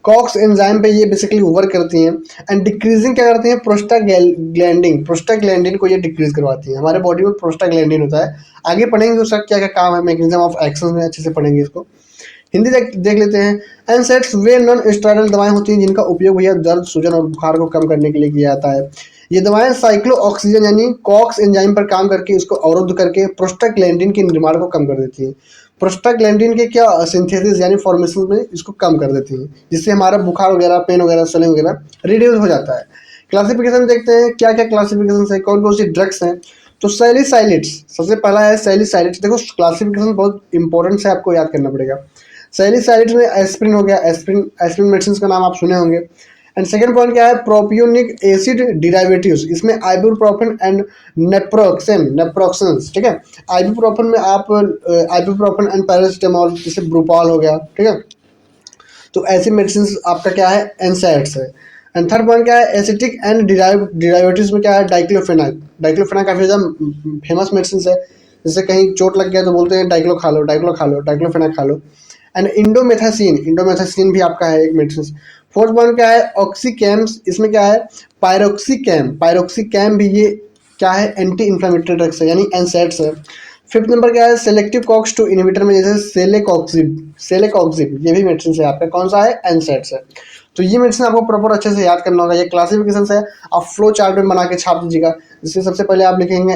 S1: कॉक्स एंजाइम पे ये बेसिकली वर्क करती हैं। एंड डिक्रीजिंग क्या करती हैं, प्रोस्टाग्लैंडिन को ये डिक्रीज करवाती हैं। हमारे बॉडी में प्रोस्टाग्लैंडिन होता है, आगे पढ़ेंगे उसका क्या क्या काम है, मैकेनिज्म ऑफ एक्शन में अच्छे से पढ़ेंगे इसको। हिंदी देख लेते हैं। एनसैड्स वे नॉन स्टेरॉइडल दवाएं होती हैं जिनका उपयोग भैया दर्द, सूजन और बुखार को कम करने के लिए किया जाता है। ये दवाएं साइक्लोऑक्सीजन यानी कॉक्स एंजाइम पर काम करके इसको अवरुद्ध करके प्रोस्टाग्लैंडिन के निर्माण को कम कर देती हैं। प्रोस्टाग्लैंडिन के क्या सिंथेसिस यानी फॉर्मेशन में इसको कम कर देती हैं, जिससे हमारा बुखार वगैरह, पेन वगैरह, स्वेलिंग वगैरह रिड्यूस हो जाता है। क्लासिफिकेशन देखते हैं क्या क्या क्लासिफिकेशन है, कौन कौन सी ड्रग्स हैं। तो सैलिसाइलिड्स सबसे पहला है, सैलिसाइलिड्स। देखो क्लासिफिकेशन बहुत इंपॉर्टेंट है, आपको याद करना पड़ेगा। सैलिसाइलिड्स में एस्प्रिन हो गया, एस्प्रिन मेडिसिन का नाम आप सुने होंगे। एंड सेकंड पॉइंट क्या है, प्रोपियोनिक एसिड डिराइवेटिव्स, इसमें आइबुप्रोफेन एंड नेप्रोक्सन, ठीक है। आइबुप्रोफेन में आप आइबुप्रोफेन एंड पैरासिटामोल, जैसे ब्रूपाल हो गया, ठीक है। तो ऐसी मेडिसिन आपका क्या है, एनसैड्स है। एंड थर्ड पॉइंट क्या है, एसिटिक एंड डिराइवेटिव्स में क्या है, डाइक्लोफेनाक काफ़ी ज़्यादा फेमस मेडिसिन है, जैसे कहीं चोट लग गया तो बोलते हैं डाइक्लो खा लो, डाइक्लोफेनाक खा लो। एंड इंडोमेथासिन भी आपका है एक मेडिसिन। फोर्थ पॉइंट क्या है, ऑक्सीकैम्स, इसमें क्या है, पायरोक्सिकैम भी ये क्या है, एंटी इन्फ्लेमेटरी ड्रग्स है, यानी एनसैड्स है। फिफ्थ नंबर क्या है, सेलेक्टिव कॉक्स टू इनहिबिटर में जैसे सेलेकॉक्सिब ये भी मेडिसिन है आपका, कौन सा है, एनसैड्स है। तो ये मेडिसिन आपको प्रॉपर अच्छे से याद करना होगा। ये क्लासिफिकेशन है, आप फ्लो चार्ट में बना के छाप दीजिएगा। जिससे सबसे पहले आप लिखेंगे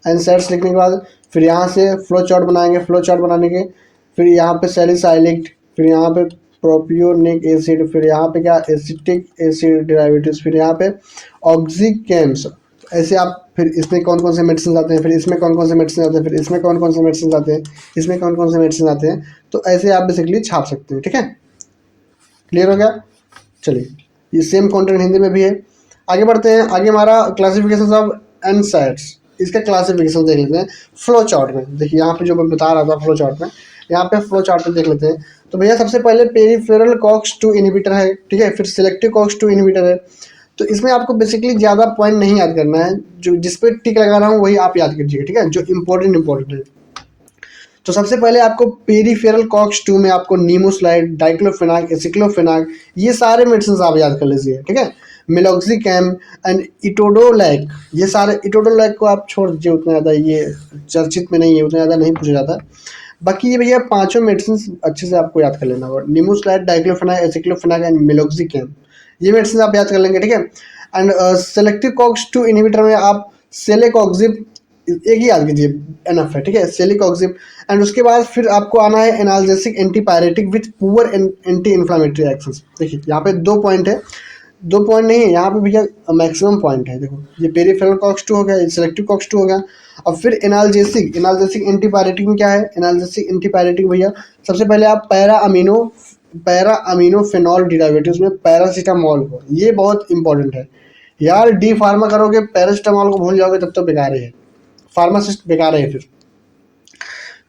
S1: एनसैड्स लिखने के बाद फिर यहाँ से फ्लो चार्ट बनाएंगे, फ्लो चार्ट बनाने के फिर यहाँ पे सैलिसाइलिक, फिर यहाँ पे प्रोपियोनिक एसिड, फिर यहाँ पे क्या, एसिटिक एसिड डेरिवेटिव्स, फिर यहाँ पे ऑक्सीकैम्स। ऐसे आप फिर इसमें कौन कौन से मेडिसिन आते हैं, फिर इसमें कौन कौन से मेडिसिन आते हैं, फिर इसमें कौन कौन से मेडिसिन आते हैं, इसमें कौन कौन से मेडिसिन आते हैं। तो ऐसे आप बेसिकली छाप सकते हैं, ठीक है। क्लियर हो गया, चलिए, ये सेम कंटेंट हिंदी में भी है। आगे बढ़ते हैं, आगे हमारा क्लासिफिकेशन ऑफ एनसेट्स, इसका क्लासिफिकेशन देख लेते हैं फ्लो चार्ट में। देखिए यहाँ पे जो मैं बता रहा था फ्लो चार्ट में, यहाँ पे फ्लो चार्ट में देख लेते हैं। तो भैया सबसे पहले पेरिफेरल कॉक्स-2 इनहिबिटर है, ठीक है, फिर सिलेक्टिव कॉक्स-2 इनहिबिटर है। तो इसमें आपको बेसिकली ज़्यादा पॉइंट नहीं याद करना है, जो जिस पे टिक लगा रहा हूँ वही आप याद कीजिएगा, ठीक है, जो इंपॉर्टेंट है। तो सबसे पहले आपको पेरिफेरल कॉक्स-2 में आपको निमोस्लाइड, डाइक्लोफेनाक, एसिक्लोफेनाक, ये सारे मेडिसिन आप याद कर लीजिए, ठीक है। मेलोक्सिकैम एंड इटोडोलैक, ये सारे, इटोडोलैक को आप छोड़ दीजिए, उतना ज़्यादा ये चर्चित में नहीं है, उतना ज़्यादा नहीं पूछा जाता। बाकी ये भैया पांचों मेडिसिन अच्छे से आपको याद कर लेना होगा, निमोस्लाइड, डाइक्लोफेनाक, एसिक्लोफेनाक एंड मेलोक्सिकैम, ये मेडिसिन आप याद कर लेंगे, ठीक है। एंड सेलेक्टिव कॉक्स-2 इनहिबिटर में आप सेलेकॉक्सिब, एक ही याद कीजिए, एनफ है, ठीक है, सेलिकॉक्सिब। एंड उसके बाद फिर आपको आना है analgesic antipyretic with poor anti inflammatory actions. देखिए यहाँ पे 2 पॉइंट है, 2 पॉइंट नहीं है यहाँ पे भैया, मैक्सिमम पॉइंट है। देखो ये पेरिफेरल कॉक्स-2 हो गया, ये सेलेक्टिव कॉक्स-2 हो गया। और फिर एनाल्जेसिक, एनाल्जेसिक एंटीपायरेटिक में क्या है, एनाल्जेसिक एंटीपायरेटिक भैया सबसे पहले आप पैरा अमीनोफेनॉल डिराइवेटिव्स में पैरासीटामॉल को, ये बहुत इंपॉर्टेंट है यार, डी फार्मा करोगे पैरासीटामॉल को भूल जाओगे तब तो बेकार ही है, फार्मासिस्ट बेकार है। फिर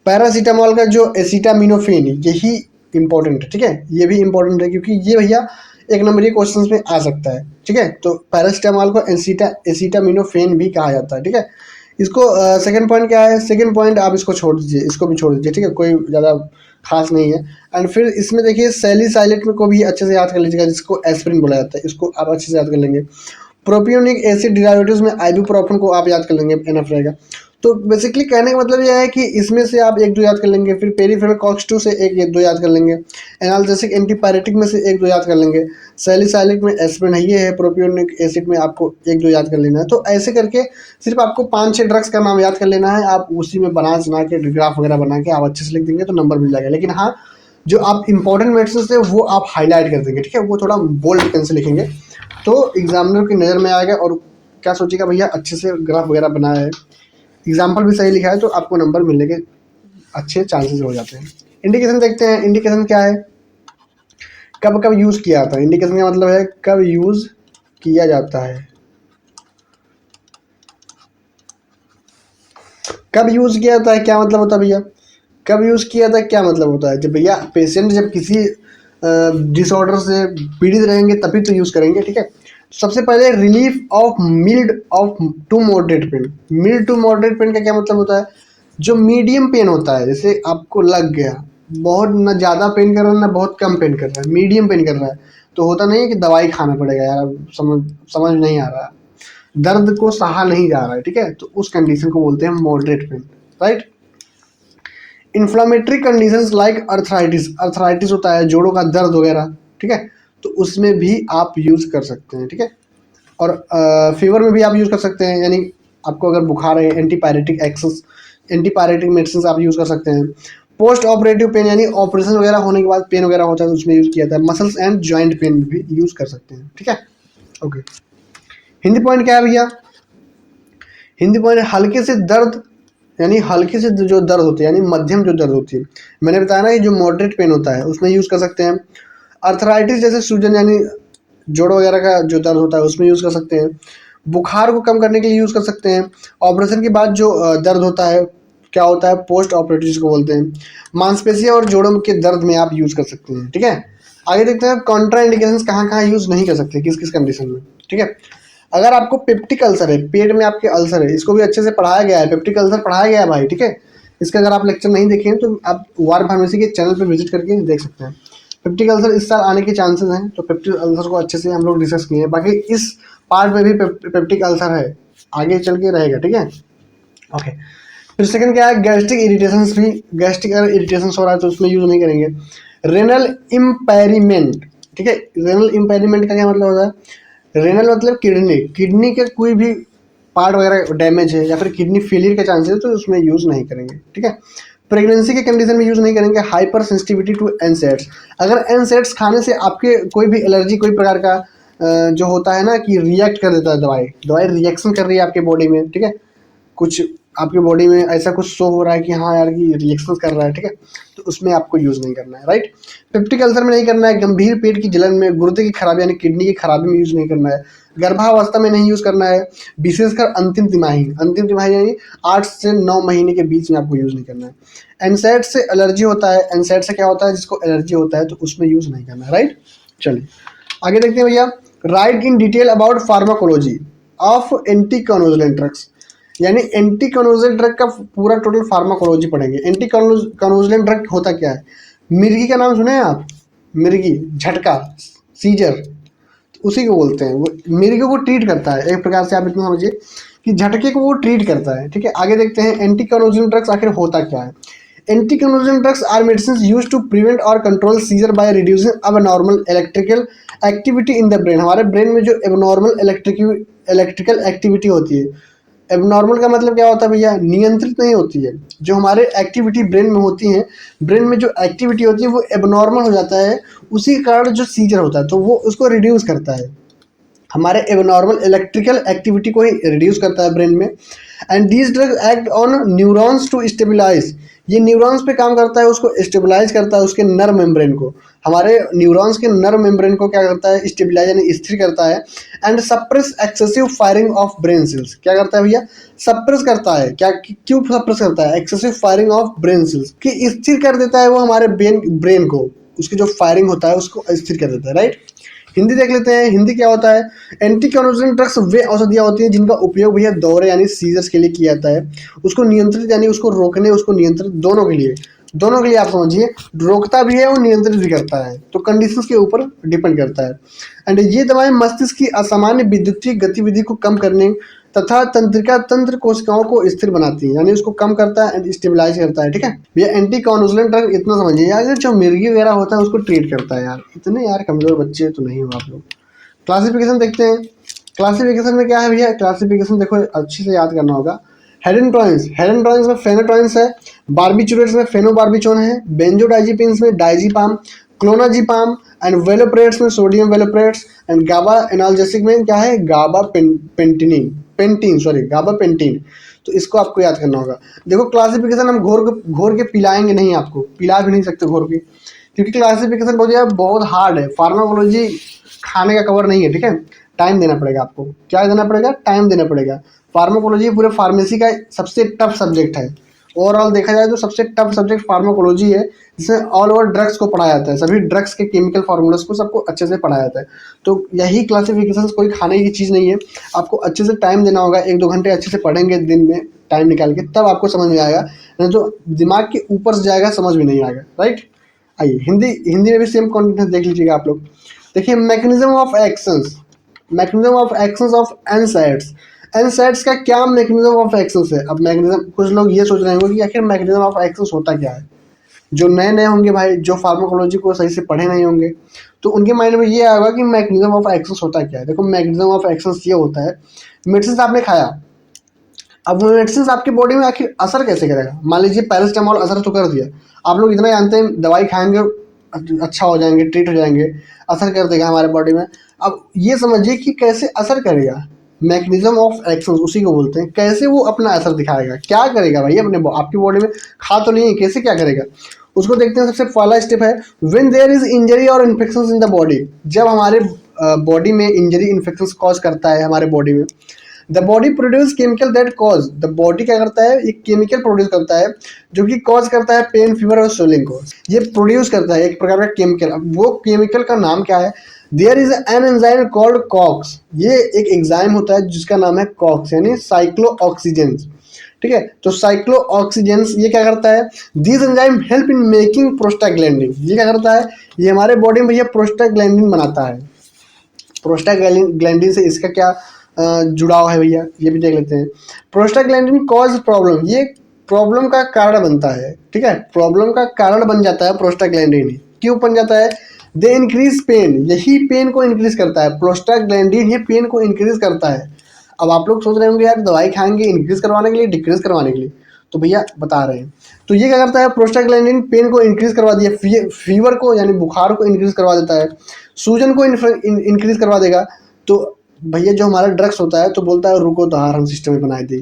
S1: पैरासीटामॉल का जो एसिटामिनोफेन, यही इंपॉर्टेंट है, ठीक है, ये भी इंपॉर्टेंट है क्योंकि ये भैया एक नंबर के क्वेश्चन में आ सकता है, ठीक है। तो पैरासीटामॉल को एसिटामिनोफेन भी कहा जाता है, ठीक है। इसको सेकंड पॉइंट क्या है, सेकंड पॉइंट आप इसको छोड़ दीजिए, इसको भी छोड़ दीजिए, ठीक है, कोई ज़्यादा खास नहीं है। एंड फिर इसमें देखिए सैलिसाइलेट में को भी अच्छे से याद कर लीजिएगा, जिसको एस्पिरिन बोला जाता है, इसको आप अच्छे से याद कर लेंगे। प्रोपियोनिक एसिड डिराइवेटिव्स में आइबुप्रोफेन को आप याद कर लेंगे, एनफ रहेगा। तो बेसिकली कहने का मतलब यह है कि इसमें से आप 1-2 याद कर लेंगे, फिर पेरिफेरल कॉक्स-2 से 1-2 याद कर लेंगे, एनाल्जेसिक एंटीपायरेटिक में से 1-2 याद कर लेंगे, सैलिसाइलिक में एस्पिरिन है ये है, प्रोपियोनिक एसिड में आपको 1-2 याद कर लेना है। तो ऐसे करके सिर्फ आपको 5-6 ड्रग्स का नाम याद कर लेना है, आप उसी में बना के ग्राफ वगैरह बना के आप अच्छे से लिख देंगे तो नंबर मिल जाएगा। लेकिन हाँ, जो आप इंपॉर्टेंट मेडिसिन थे वो आप हाईलाइट कर देंगे, ठीक है, वो थोड़ा बोल्ड पेन से लिखेंगे तो एग्जामिनर की नज़र में आएगा और क्या सोचेगा भैया अच्छे से ग्राफ वगैरह बनाया है, एग्जाम्पल भी सही लिखा है, तो आपको नंबर मिलने के अच्छे चांसेस हो जाते हैं। इंडिकेशन देखते हैं, इंडिकेशन क्या है, कब कब यूज़ किया जाता है। इंडिकेशन का मतलब है कब यूज़ किया जाता है, कब यूज़ किया जाता है क्या मतलब होता है भैया, कब यूज़ किया जाता है क्या मतलब होता है, जब भैया पेशेंट जब किसी डिसऑर्डर से पीड़ित रहेंगे तभी तो यूज़ करेंगे, ठीक है। सबसे पहले relief of mild of to moderate pain, mild to moderate pain का क्या मतलब होता है, जो मीडियम पेन होता है, जैसे आपको लग गया, बहुत ना ज़्यादा पेन कर रहा है ना बहुत कम पेन कर रहा है, मीडियम पेन कर रहा है, तो होता नहीं है कि दवाई खाना पड़ेगा यार, समझ नहीं आ रहा, दर्द को सहा नहीं जा रहा है, ठीक है, तो उस कंडीशन को बोलते हैं moderate pen, right. Inflammatory conditions like arthritis, arthritis होता है जोड़ों का दर्द वगैरह, ठीक है, तो उसमें भी आप यूज़ कर सकते हैं, ठीक है। और फीवर में भी आप यूज़ कर सकते हैं, यानी आपको अगर बुखार है एंटीपायरेटिक एक्सेस, एंटीपायरेटिक मेडिसिन आप यूज़ कर सकते हैं। पोस्ट ऑपरेटिव पेन, यानी ऑपरेशन वगैरह होने के बाद पेन वगैरह होता है तो उसमें यूज़ किया जाता है। मसल्स एंड जॉइंट पेन में भी यूज़ कर सकते हैं, ठीक है, ओके। हिंदी पॉइंट क्या है भैया, हिंदी पॉइंट हल्के से दर्द, यानी हल्के से जो दर्द होती है, यानी मध्यम जो दर्द होती है, मैंने बताया ना कि जो मॉडरेट पेन होता है उसमें यूज़ कर सकते हैं। अर्थराइटिस जैसे सूजन, यानी जोड़ वगैरह का जो दर्द होता है उसमें यूज़ कर सकते हैं। बुखार को कम करने के लिए यूज़ कर सकते हैं। ऑपरेशन के बाद जो दर्द होता है क्या होता है, पोस्ट ऑपरेटिव जिसको बोलते हैं। मांसपेशियाँ और जोड़ों के दर्द में आप यूज़ कर सकते हैं, ठीक है। आगे देखते हैं कॉन्ट्रा इंडिकेशंस कहाँ कहाँ यूज़ नहीं कर सकते, किस किस कंडीशन में, ठीक है। अगर आपको पेप्टिक अल्सर है, पेट में आपके अल्सर है, इसको भी अच्छे से पढ़ाया गया है, पेप्टिक अल्सर पढ़ाया गया है भाई, ठीक है। इसका अगर आप लेक्चर नहीं देखे हैं तो आप वार फार्मेसी के चैनल पर विजिट करके देख सकते हैं। पेप्टिक अल्सर इस साल आने के चांसेस हैं, तो पेप्टिक अल्सर को अच्छे से हम लोग डिस्कस किए हैं। बाकी इस पार्ट में भी पेप्टिक अल्सर है, आगे चल के रहेगा, ठीक है, ओके। फिर सेकंड क्या है, गैस्ट्रिक इरिटेशंस भी, गैस्ट्रिक अगर इरिटेशन हो रहा है तो उसमें यूज़ नहीं करेंगे। रेनल इम्पेरिमेंट, ठीक है, रेनल इम्पेरिमेंट का क्या मतलब होता है, रेनल मतलब किडनी, किडनी के कोई भी पार्ट वगैरह डैमेज है या फिर किडनी फेलियर के चांसेस है तो उसमें यूज़ नहीं करेंगे, ठीक है। प्रेगनेंसी के कंडीशन में यूज़ नहीं करेंगे। हाइपर सेंसिटिविटी टू एनसेड्स, अगर एनसेड्स खाने से आपके कोई भी एलर्जी, कोई प्रकार का जो होता है ना कि रिएक्ट कर देता है, दवाई रिएक्शन कर रही है आपके बॉडी में, ठीक है, कुछ आपकी बॉडी में ऐसा कुछ शो हो रहा है कि हाँ यार कि रिएक्शन कर रहा है, ठीक है, तो उसमें आपको यूज़ नहीं करना है, राइट। पेप्टिक अल्सर में नहीं करना है, गंभीर पेट की जलन में, गुर्दे की खराबी यानी किडनी की खराबी में यूज़ नहीं करना है, गर्भावस्था में नहीं यूज़ करना है, विशेषकर अंतिम तिमाही यानी 8 से 9 महीने के बीच में आपको यूज़ नहीं करना है। एनसैड से एलर्जी होता है, एनसैड से क्या होता है, जिसको एलर्जी होता है तो उसमें यूज़ नहीं करना है, राइट। चलिए आगे देखते हैं भैया, write in detail about pharmacology of anticonvulsant drugs, यानी एंटी कॉन्वुलेंट ड्रग का पूरा टोटल फार्माकोलॉजी पढ़ेंगे। एंटी कॉन्वुलेंट ड्रग होता क्या है? मिर्गी का नाम सुने हैं आप? मिर्गी, झटका, सीजर, उसी को बोलते हैं। वो मिर्गी को ट्रीट करता है, एक प्रकार से आप इतना समझिए कि झटके को वो ट्रीट करता है, ठीक है। आगे देखते हैं एंटी कॉन्वुलेंट ड्रग्स आखिर होता क्या है। Anticonvulsant drugs are medicine use to prevent और control seizure by reducing abnormal electrical activity in the brain. हमारे ब्रेन में जो एबनॉर्मल इलेक्ट्रिकल एक्टिविटी होती है, एबनॉर्मल का मतलब क्या होता है भैया? नियंत्रित नहीं होती है। जो हमारे एक्टिविटी ब्रेन में होती हैं, ब्रेन में जो एक्टिविटी होती है वो एबनॉर्मल हो जाता है, उसी के कारण जो सीजर होता है तो वो उसको रिड्यूस करता है। हमारे एबनॉर्मल इलेक्ट्रिकल एक्टिविटी को ही रिड्यूस करता है ब्रेन में। And these drug act on neurons to stabilise, ये न्यूरॉन्स पे काम करता है, उसको स्टेबिलाइज करता है, उसके नर्व मेम्ब्रेन को, हमारे न्यूरॉन्स के नर्व मेम्ब्रेन को क्या करता है? स्टेबिलाइज यानी स्थिर करता है। And suppress excessive firing of brain cells, क्या करता है भैया? सप्रेस करता है। क्या, क्यों सप्रेस करता है? Excessive firing of brain cells, कि स्थिर कर देता है वो हमारे ब्रेन को, उसकी जो फायरिंग होता है उसको स्थिर कर देता है, राइट। हिंदी देख लेते हैं, हिंदी क्या होता है? एंटी कॉन्वुलेंट ड्रग्स वे औषधियाँ होती हैं जिनका उपयोग भैया दौरे यानी सीजर्स के लिए किया जाता है, उसको नियंत्रित यानी उसको रोकने, उसको नियंत्रित, दोनों के लिए आप समझिए, रोकता भी है और नियंत्रित भी करता है, तो कंडीशंस के ऊपर डिपेंड करता है। एंड ये दवाएं मस्तिष्क की असामान्य विद्युतीय गतिविधि को कम करने तथा तंत्रिका तंत्र कोशिकाओं को स्थिर बनाती है, यानी उसको कम करता है एंड स्टेबलाइज करता है, ठीक है भैया। एंटी कॉन्वुलेंट ड्रग इतना समझिए यार, जो मिर्गी वगैरह होता है उसको ट्रीट करता है यार। इतने यार कमजोर बच्चे तो नहीं हो आप लोग। क्लासिफिकेशन देखते हैं, क्लासिफिकेशन में क्या है भैया? क्लासिफिकेशन देखो अच्छे से याद करना होगा। हेडेनट्रॉइन्स में फेनोट्रॉइन्स है, बार्बिचुरेट्स में फेनोबार्बिचोन है, बेंजोडाइजिपिन्स में डाइजिपाम, क्लोनाजिपाम एंड वेलोप्रेट्स में सोडियम वेलोप्रेट्स, एंड गाबा एनाल्जेसिक में क्या है? गाबा पेंटीन। तो इसको आपको याद करना होगा। देखो क्लासिफिकेशन हम घोर के पिलाएंगे नहीं, आपको पिला भी नहीं सकते घोर के, क्योंकि क्लासिफिकेशन बहुत हार्ड है। फार्माकोलॉजी खाने का कवर नहीं है, ठीक है। टाइम देना पड़ेगा आपको। क्या देना पड़ेगा? टाइम देना पड़ेगा। फार्माकोलॉजी पूरे फार्मेसी का सबसे टफ सब्जेक्ट है। ओवरऑल देखा जाए तो सबसे टफ सब्जेक्ट फार्माकोलॉजी है, जिसमें ऑल ओवर ड्रग्स को पढ़ाया जाता है, सभी ड्रग्स के केमिकल फार्मूलास को सबको अच्छे से पढ़ाया जाता है। तो यही क्लासिफिकेशन कोई खाने की चीज़ नहीं है, आपको अच्छे से टाइम देना होगा। 1-2 घंटे अच्छे से पढ़ेंगे दिन में टाइम निकाल के, तब आपको समझ में आएगा, नहीं तो दिमाग के ऊपर से जाएगा, समझ में नहीं आएगा, राइट। आइए हिंदी में भी सेम कॉन्टेंट देख लीजिएगा आप लोग। देखिए मैकेनिज्म ऑफ एक्शंस ऑफ एनसैड्स। एनसैड्स का क्या मैकेनिज्म ऑफ एक्शंस है? अब मैकेनिज्म, कुछ लोग ये सोच रहे होंगे कि आखिर मैकेनिज्म ऑफ एक्शंस होता क्या है। जो नए होंगे भाई, जो फार्माकोलॉजी को सही से पढ़े नहीं होंगे, तो उनके माइंड में ये आएगा कि मैकेनिज्म ऑफ एक्शंस होता क्या है। देखो मैकेनिज्म ऑफ एक्शंस ये होता है, मेडिसिन आपने खाया, अब वो मेडिसिन आपकी बॉडी में आखिर असर कैसे करेगा? मान लीजिए पैरासिटामोल असर तो कर दिया, आप लोग इतना जानते हैं दवाई खाएंगे अच्छा हो जाएंगे, ट्रीट हो जाएंगे, असर कर देगा हमारे बॉडी में। अब ये समझिए कि कैसे असर करेगा। मैकेनिज्म ऑफ एक्शन उसी को बोलते हैं, कैसे वो अपना असर दिखाएगा, क्या करेगा भाई आपकी बॉडी में। खा तो नहीं है, कैसे क्या करेगा उसको देखते हैं। सबसे पहला स्टेप है व्हेन देयर इज इंजरी और इन्फेक्शन इन द बॉडी। जब हमारे बॉडी में इंजरी इन्फेक्शन कॉज करता है हमारे बॉडी में, the body produce chemical that cause, the body क्या करता है? एक केमिकल प्रोड्यूस करता है जो कि कॉज करता है पेन, फीवर और स्वेलिंग को। ये प्रोड्यूस करता है एक प्रकार का केमिकल। अब वो केमिकल का नाम क्या है? There is an enzyme called COX. ये एक एंजाइम होता है जिसका नाम है कॉक्स, यानी साइक्लोऑक्सीजेंस, ठीक है। तो साइक्लोऑक्सीजेंस ये क्या करता है? This enzyme help in making prostaglandin. ये क्या करता है? ये हमारे बॉडी में भैया प्रोस्टाग्लैंडिन बनाता है। प्रोस्टाग्लैंडिन से इसका क्या जुड़ाव है भैया, ये भी देख लेते हैं। प्रोस्टाग्लैंडिन कॉज प्रॉब्लम, ये प्रॉब्लम का कारण बनता है, ठीक है। प्रॉब्लम का कारण बन जाता है प्रोस्टाग्लैंडिन। क्यों बन जाता है? दे इंक्रीज पेन, यही पेन को इंक्रीज करता है। प्रोस्टाग्लैंडिन ही पेन को इंक्रीज करता है। अब आप लोग सोच रहे होंगे यार दवाई खाएंगे इंक्रीज करवाने के लिए, डिक्रीज करवाने के लिए, तो भैया बता रहे हैं। तो ये क्या करता है? प्रोस्टाग्लैंडिन पेन को इंक्रीज करवा दिया, फीवर को यानी बुखार को इंक्रीज करवा देता है, सूजन को इंक्रीज करवा देगा। तो भैया जो हमारा ड्रग्स होता है तो बोलता है रुको तो हार्मोन सिस्टम में बनाई दी,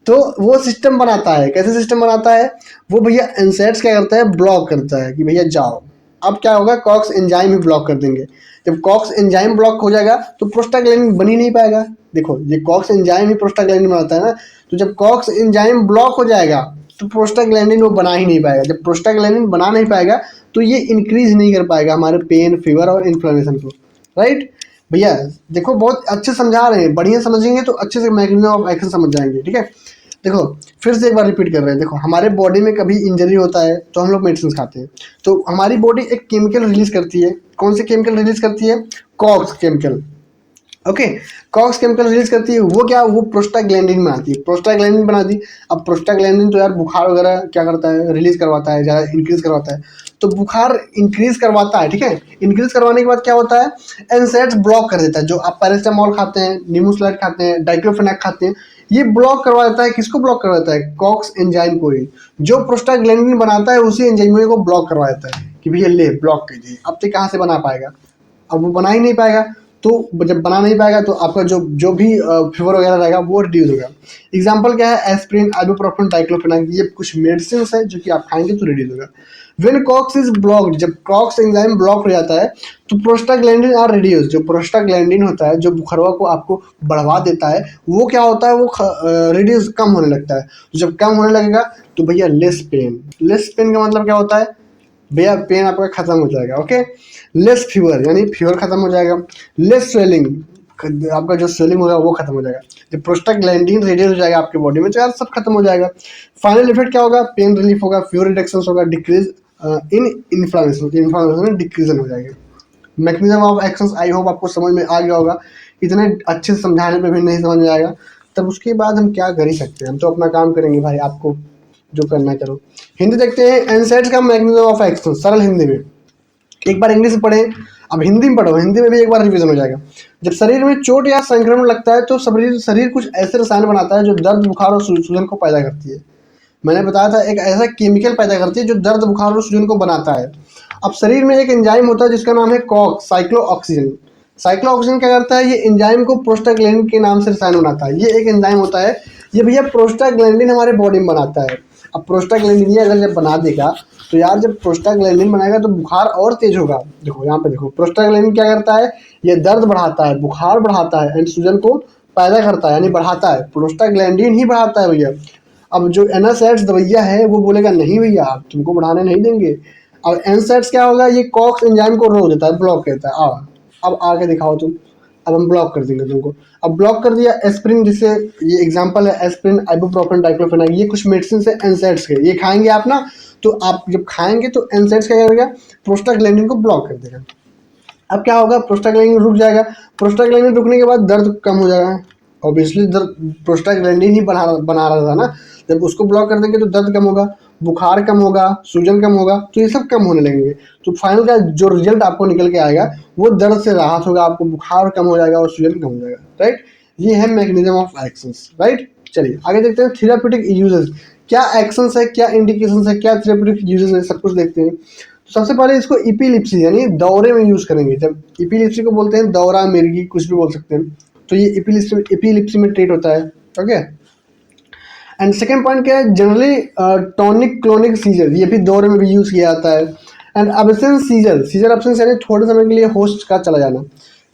S1: तो वो सिस्टम बनाता है। कैसे सिस्टम बनाता है वो भैया, एनसेड्स क्या करता है, ब्लॉक करता है कि भैया जाओ। अब क्या होगा, कॉक्स एंजाइम ही ब्लॉक कर देंगे। जब कॉक्स एंजाइम ब्लॉक हो जाएगा तो प्रोस्टाग्लैंडिन बन ही नहीं पाएगा। देखो ये कॉक्स एंजाइम ही प्रोस्टाग्लैंडिन बनाता है ना, तो जब कॉक्स एंजाइम ब्लॉक हो जाएगा तो प्रोस्टाग्लैंडिन वो बना ही नहीं पाएगा। जब प्रोस्टाग्लैंडिन बना नहीं पाएगा तो ये इंक्रीज नहीं कर पाएगा हमारे पेन, फीवर और इन्फ्लेमेशन को। राइट भैया, देखो बहुत अच्छे समझा रहे हैं, बढ़िया समझेंगे तो अच्छे से मैकेनिज्म ऑफ एक्शन समझ जाएंगे। ठीक है, देखो फिर से एक बार रिपीट कर रहे हैं। देखो हमारे बॉडी में कभी इंजरी होता है तो हम लोग मेडिसिन खाते हैं, तो हमारी बॉडी एक केमिकल रिलीज करती है। कौन सी केमिकल रिलीज करती है, COX chemical. Okay, COX chemical release करती है, वो क्या, वो प्रोस्टाग्लैंडिन बनाती है, प्रोस्टाग्लैंडिन बना दी। अब प्रोस्टाग्लैंडिन तो यार बुखार वगैरह क्या करता है, रिलीज करवाता है, ज़्यादा इंक्रीज करवाता है। तो बुखार इंक्रीज करवाता है, ठीक है। इंक्रीज करवाने के बाद क्या होता है, एनसेड्स ब्लॉक कर देता है। जो आप पैरासिटामोल खाते हैं, निमोसलाइड खाते हैं, डाइक्लोफेनाक खाते हैं, ये ब्लॉक करवा देता है। किसको ब्लॉक करवा देता है, कॉक्स एंजाइम को ही। जो प्रोस्टाग्लैंडिन बनाता है उसी एंजाइम को ब्लॉक करवा देता है कि भैया ले ब्लॉक कीजिए। अब तो कहाँ से बना पाएगा, अब वो बना ही नहीं पाएगा। तो जब बना नहीं पाएगा तो आपका जो जो भी फीवर वगैरह रहेगा वो रिड्यूस होगा। एग्जांपल क्या है, एस्प्रिन, आइबुप्रोफेन, डाइक्लोफेनाक, ये कुछ मेडिसिन है जो कि आप खाएंगे तो रिड्यूस होगा। व्हेन कॉक्स इज ब्लॉक्ड, जब कॉक्स एंजाइम ब्लॉक हो जाता है तो प्रोस्टाग्लैंडिन आर रिड्यूस। जो प्रोस्टाग्लैंडिन होता है जो बुखारवा को आपको बढ़वा देता है, वो क्या होता है, वो रिड्यूस, कम होने लगता है। तो जब कम होने लगेगा तो भैया लेस पेन। लेस पेन का मतलब क्या होता है भैया, पेन आपका खत्म हो जाएगा। ओके, लेस फीवर यानी फीवर खत्म हो जाएगा। लेस स्वेलिंग, आपका जो स्वेलिंग होगा वो खत्म हो जाएगा। जब प्रोस्टाग्लैंडिन रिलीज हो जाएगा आपके बॉडी में तो यार सब खत्म हो जाएगा। फाइनल इफेक्ट क्या होगा, पेन रिलीफ होगा, फीवर रिडक्शन होगा, डिक्रीज इन इन्फ्लामेशन, इन्फ्लामेशन डिक्रीजन हो जाएगा। Mechanism of action I hope आपको समझ में आ गया होगा। इतने अच्छे से समझाने पे भी नहीं समझ में आएगा तब उसके बाद हम क्या कर ही सकते हैं, हम तो अपना काम करेंगे भाई, आपको जो करना है करो। हिंदी देखते हैं, एनसेड्स का मैकेनिज्म ऑफ एक्शन, सरल हिंदी में। एक बार इंग्लिश में पढ़े, अब हिंदी में पढ़ो, हिंदी में भी एक बार रिवीजन हो जाएगा। जब शरीर में चोट या संक्रमण लगता है तो शरीर शरीर कुछ ऐसे रसायन बनाता है जो दर्द, बुखार और सूजन को पैदा करती है। मैंने बताया था एक ऐसा केमिकल पैदा करती है जो दर्द, बुखार और सूजन को बनाता है। अब शरीर में एक एंजाइम होता है जिसका नाम है कॉक्स, साइक्लोऑक्सीजन। साइक्लोऑक्सीजन क्या करता है, ये एंजाइम को प्रोस्टाग्लैंडिन के नाम से रसायन बनाता है। ये एक एंजाइम होता है, ये भैया प्रोस्टाग्लैंडिन हमारे बॉडी में बनाता है। अब प्रोस्टाग्लैंडिन ये अगर जब बना देगा तो यार जब प्रोस्टाग्लैंडिन बनाएगा तो बुखार और तेज होगा। देखो यहाँ पे देखो, प्रोस्टाग्लैंडिन क्या करता है, ये दर्द बढ़ाता है, बुखार बढ़ाता है एंड सूजन को पैदा करता है, यानी बढ़ाता है। प्रोस्टाग्लैंडिन ही बढ़ाता है भैया। अब जो एनासेड्स दवाइया है वो बोलेगा नहीं भैया आप तुमको बढ़ाने नहीं देंगे। अब एनसेड्स क्या होगा, ये कॉक्स एंजाइम को रोक देता है, ब्लॉक करता है। आओ अब आगे दिखाओ तुम, अब हम ब्लॉक कर देंगे तुमको। अब ब्लॉक कर दिया एस्प्रिन, जिससे ये एग्जांपल है एस्प्रिन, आइबुप्रोफेन, डाइक्लोफेनाक, ये कुछ मेडिसिन है एनसेड्स के, ये खाएंगे आप ना, तो आप जब खाएंगे तो एनसेड्स क्या करेगा, प्रोस्टाग्लैंडिन को ब्लॉक कर देगा। अब क्या होगा, प्रोस्टाग्लैंडिन रुक जाएगा। प्रोस्टाग्लैंडिन रुकने के बाद दर्द कम हो जाएगा। ऑब्वियसली दर्द प्रोस्टाग्लैंडिन ही बना रहा था ना, जब उसको ब्लॉक कर देंगे तो दर्द कम होगा, बुखार कम होगा, सूजन कम होगा, तो ये सब कम होने लगेंगे। तो फाइनल का जो रिजल्ट आपको निकल के आएगा वो दर्द से राहत होगा, आपको बुखार कम हो जाएगा और सूजन कम हो जाएगा। राइट, ये है मैकेनिज्म ऑफ एक्शंस। राइट, चलिए आगे देखते हैं थेराप्यूटिक यूजेस। क्या एक्शंस है, क्या इंडिकेशंस है, क्या थेराप्यूटिक यूजेस है, सब कुछ देखते हैं। तो सबसे पहले इसको इपीलिप्सी यानी दौरे में यूज करेंगे। जब इपीलिप्सी को बोलते हैं दौरा, मिर्गी, कुछ भी बोल सकते हैं, तो ये इपीलिप्सी में ट्रीट होता है। ओके, एंड सेकेंड पॉइंट क्या है, जनरली टॉनिक क्लोनिक सीजर, ये भी दौरे में भी यूज किया जाता है। And absence seizure, seizure absence यानी थोड़े समय के लिए होस्ट का चला जाना।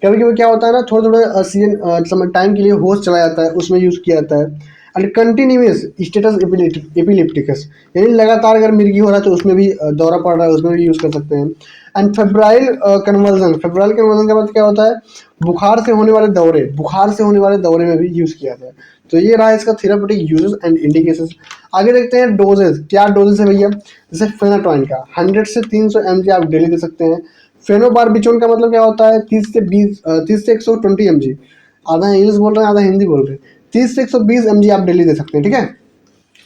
S1: कभी कभी क्या होता है ना, थोड़े थोड़े सीजन टाइम के लिए होस्ट चला जाता है, उसमें यूज किया जाता है। एंड कंटिन्यूस स्टेटस एपिलिप्टिकस, यानी लगातार अगर मिर्गी हो रहा है तो उसमें भी दौरा पड़ रहा है, उसमें भी यूज कर सकते हैं। And febrile conversion, febrile conversion का मतलब क्या होता है, बुखार से होने वाले दौरे, बुखार से होने वाले दौरे में भी यूज किया जाता है। तो ये रहा इसका थेराप्यूटिक यूजेस एंड इंडिकेशंस। आगे देखते हैं डोजेस, क्या डोजेस है भैया। जैसे फेनाटॉइन का 100 से 300 mg आप डेली दे सकते हैं। फेनोबार्बिटोन का मतलब क्या होता है, 30 से 120 mg। आधा इंग्लिश बोल रहे हैं आधा हिंदी बोल रहे हैं। 30 से 120 mg आप डेली दे सकते हैं, ठीक है।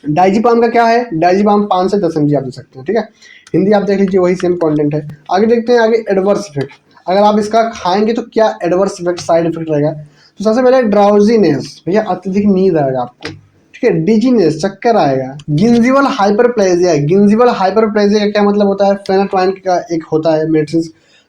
S1: डाइजीपाम का क्या है, डाइजीपाम 5 से 10 mg आप दे सकते हैं, ठीक है। हिंदी आप देख लीजिए, वही सेम कंटेंट है। आगे देखते हैं, आगे एडवर्स इफेक्ट, अगर आप इसका खाएंगे तो क्या एडवर्स इफेक्ट, साइड इफेक्ट रहेगा। तो सबसे पहले ड्राउजीनेस, भैया अत्यधिक नींद आएगा आपको, ठीक है। डिजीनेस, चक्कर आएगा। गिंजिवल हाइपरप्लेजिया, गिंजिवल हाइपरप्लेजिया का क्या मतलब होता है, फेनाटॉइन का एक होता है मेडिसिन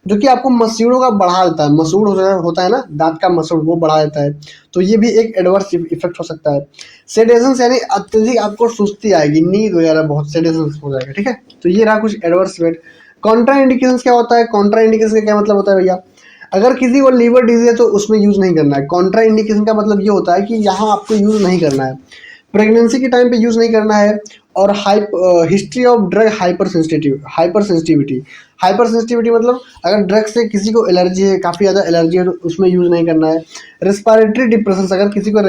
S1: जो कि आपको मसूड़ों का बढ़ा देता है, मसूड़ होता है ना, दांत का मसूड़, वो बढ़ा देता है, तो ये भी एक एडवर्स इफेक्ट हो सकता है। सेडेशन यानी अत्यधिक आपको सुस्ती आएगी, नींद वगैरह बहुत सेडेशन हो जाएगा, ठीक है। तो ये रहा कुछ एडवर्स इफेक्ट। कॉन्ट्रा इंडिकेशन क्या होता है? कॉन्ट्रा इंडिकेशन का क्या मतलब होता है भैया? अगर किसी को लीवर डिजीज है तो उसमें यूज नहीं करना है। कॉन्ट्रा इंडिकेशन का मतलब ये होता है कि यहाँ आपको यूज नहीं करना है, प्रेगनेंसी के टाइम पे यूज नहीं करना है, और history of drug hyper sensitivity मतलब अगर ड्रग से किसी को एलर्जी है, काफ़ी ज़्यादा एलर्जी है, तो उसमें यूज़ नहीं करना है। रेस्पिरेटरी डिप्रेशन, अगर किसी को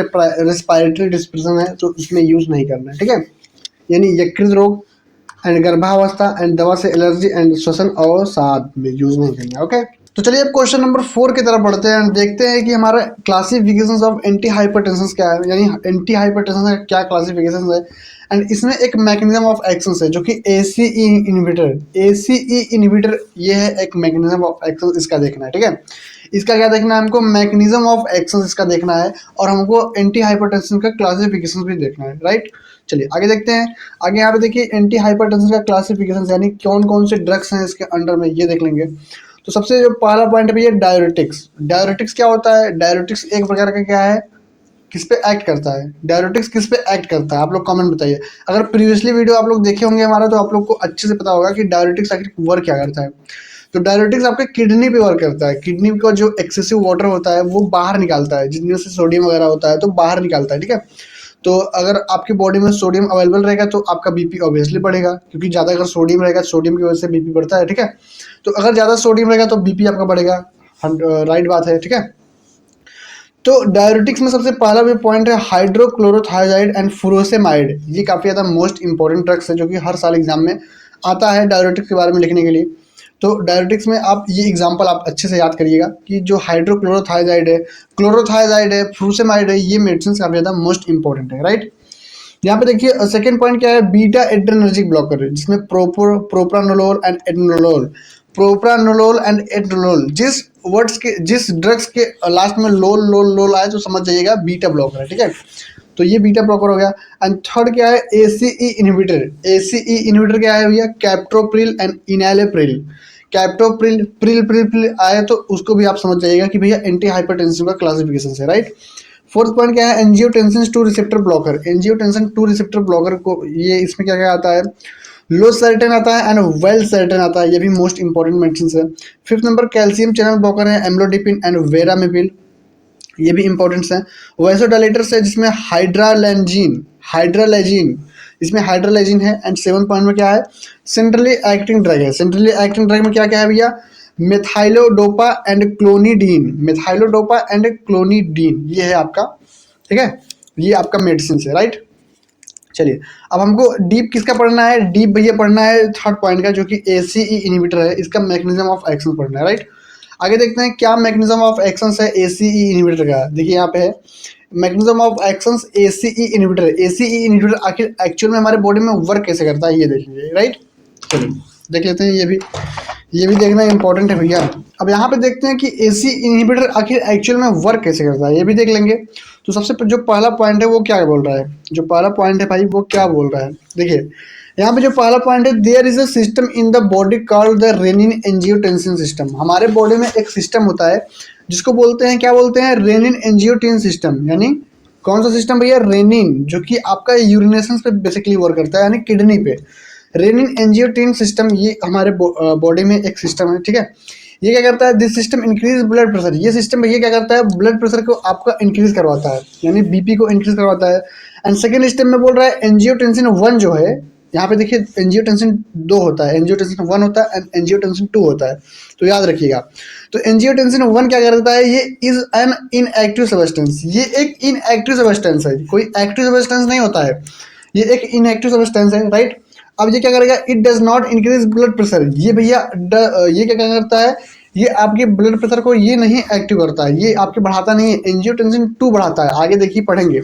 S1: रेस्पिरेटरी डिप्रेशन है तो उसमें यूज़ नहीं करना है, ठीक है। यानी यकृत रोग एंड गर्भावस्था एंड दवा से एलर्जी एंड श्वसन अवसाद में यूज नहीं करना है, ओके। तो चलिए अब क्वेश्चन नंबर 4 की तरफ बढ़ते हैं एंड देखते हैं कि हमारा क्लासिफिकेशन ऑफ एंटी हाइपरटेंशन क्या है, यानी एंटी हाइपरटेंशन का क्या क्लासिफिकेशन है। एंड इसमें एक मैकेनिज्म ऑफ एक्शन है जो कि एसीई इनहिबिटर ये है एक मैकेनिज्म ऑफ एक्शन, इसका देखना है, ठीक है। इसका क्या देखना है हमको? मैकेनिज्म ऑफ एक्शन इसका देखना है, और हमको एंटी हाइपरटेंशन का क्लासिफिकेशन भी देखना है, राइट। चलिए आगे देखते हैं। आगे यहाँ पे देखिए एंटी हाइपरटेंशन का क्लासिफिकेशन यानी कौन कौन से ड्रग्स हैं इसके अंडर में, ये देख लेंगे। तो सबसे जो पहला पॉइंट है भैया डायरेटिक्स। डायरेटिक्स क्या होता है? डायरेटिक्स एक प्रकार का क्या है, किस पे एक्ट करता है? डायरेटिक्स किस पे एक्ट करता है? आप लोग कमेंट बताइए। अगर प्रीवियसली वीडियो आप लोग देखे होंगे हमारा, तो आप लोग को अच्छे से पता होगा कि डायरेटिक्स आखिर वर्क क्या करता है। तो डायरेटिक्स आपके किडनी पे वर्क करता है। किडनी का जो एक्सेसिव वाटर होता है वो बाहर निकालता है, जिसमें से सोडियम वगैरह होता है तो बाहर निकालता है, ठीक है। तो अगर आपकी बॉडी में सोडियम अवेलेबल रहेगा तो आपका बीपी ऑब्वियसली बढ़ेगा, क्योंकि ज़्यादा अगर सोडियम रहेगा, सोडियम की वजह से बीपी बढ़ता है, ठीक है। तो अगर ज़्यादा सोडियम रहेगा तो बीपी आपका बढ़ेगा, राइट बात है, ठीक है। तो डायरेटिक्स में सबसे पहला भी पॉइंट है हाइड्रोक्लोरोथायजाइड एंड फुरोसेमाइड। ये काफ़ी ज़्यादा मोस्ट इंपॉर्टेंट ड्रग्स है जो कि हर साल एग्जाम में आता है डायरेटिक्स के बारे में लिखने के लिए। तो डायरेटिक्स में आप ये एग्जांपल आप अच्छे से याद करिएगा कि जो क्लोरोथायजाइड है, फुरोसेमाइड है, ये मेडिसिन काफ़ी ज़्यादा मोस्ट इंपॉर्टेंट है, राइट। यहाँ पे देखिए सेकंड पॉइंट क्या है, बीटा एड्रेनर्जिक ब्लॉकर, जिसमें प्रोप्रानोलोल एंड एड्रेनोलोल, जिस ड्रग्स के लास्ट में लोल लोल लोल आए तो समझ जाइएगा बीटा ब्लॉकर है, ठीक है। तो ये बीटा ब्लॉकर हो गया। एंड थर्ड क्या है, एसीई इनहिबिटर क्या है भैया? Captopril and enalapril. Captopril pril pril pril आए तो उसको भी आप समझ जाइएगा कि भैया एंटी हाइपरटेंसिव का क्लासिफिकेशन है, राइट। फोर्थ पॉइंट क्या है, angiotensin 2 receptor blocker. Angiotensin 2 receptor blocker को ये इसमें क्या क्या आता है, लो सर्टेन आता है एंड वेल सर्टेन आता है, ये भी मोस्ट इंपॉर्टेंट मेडिसिन है। Fifth number calcium channel blocker है, एम्लोडिपिन एंड वेरामिपिल, ये भी इंपॉर्टेंट्स है। वैसोडाइलेटर्स है जिसमें हाइड्रालेजिन इसमें हाइड्रालेजिन है। एंड सेवन पॉइंट में क्या है, सेंट्रली एक्टिंग ड्रग है। सेंट्रली एक्टिंग ड्रग में क्या क्या है भैया, मेथाइलोडोपा एंड क्लोनिडीन, ये है आपका, ठीक है। ये आपका मेडिसिन है, राइट। चलिए अब हमको डीप किसका पढ़ना है, डीप भैया पढ़ना है थर्ड पॉइंट का जो कि एसीई इनहिबिटर है, इसका मैकेनिज्म ऑफ एक्शन पढ़ना है, राइट। आगे देखते हैं क्या मैकेनिज्म ऑफ एक्शन है एसीई इनहिबिटर का। देखिए यहाँ पे है mechanism of action ACE inhibitor आखिर एक्चुअल में हमारे बॉडी में वर्क कैसे करता है ये देखेंगे, राइट। चलिए देख लेते हैं, ये भी देखना इंपॉर्टेंट है भैया। अब यहाँ पे देखते हैं कि एसी इनहिबिटर आखिर एक्चुअल में वर्क कैसे करता है, ये भी देख लेंगे। तो सबसे जो पहला पॉइंट है वो क्या बोल रहा है, जो पहला पॉइंट है भाई वो क्या बोल रहा है, देखिए यहाँ पे जो पहला पॉइंट है, there is a system in the body called the renin angiotensin system. हमारे बॉडी में एक सिस्टम होता है जिसको बोलते हैं, क्या बोलते हैं, रेनिन एंजियोटेंसिन सिस्टम। यानी कौन सा सिस्टम भैया, रेनिन, जो कि आपका यूरिनेशन पे बेसिकली वर्क करता है, यानी किडनी पे। रेनिन एंजियोटेंसिन सिस्टम ये हमारे बॉडी में एक सिस्टम है, ठीक है। ये क्या करता है, this system increase blood pressure. ये सिस्टम ये क्या करता है, ब्लड प्रेशर को आपका इंक्रीज करवाता है, यानी बीपी को इंक्रीज करवाता है। एंड सेकेंड स्टेप में बोल रहा है एंजियोटेंसिन 1 जो है, यहाँ पे देखिए एंजियोटेंसिन 2 होता है, एंजियोटेंसिन 1 होता है एंड एंजियोटेंसिन 2 होता है, तो याद रखिएगा। तो एंजियोटेंसिन 1 क्या करता है, ये इज एन इनएक्टिव सब्सटेंस, ये एक इनएक्टिव सब्सटेंस है, कोई एक्टिव सब्सटेंस नहीं होता है, ये एक इनएक्टिव सब्सटेंस है, राइट। अब ये क्या करेगा, it does not increase blood pressure. ये भैया ये क्या करता है, ये आपके ब्लड प्रेशर को ये नहीं एक्टिव करता है, ये आपके बढ़ाता नहीं है, एंजियोटेंसिन 2 बढ़ाता है, आगे देखिए पढ़ेंगे।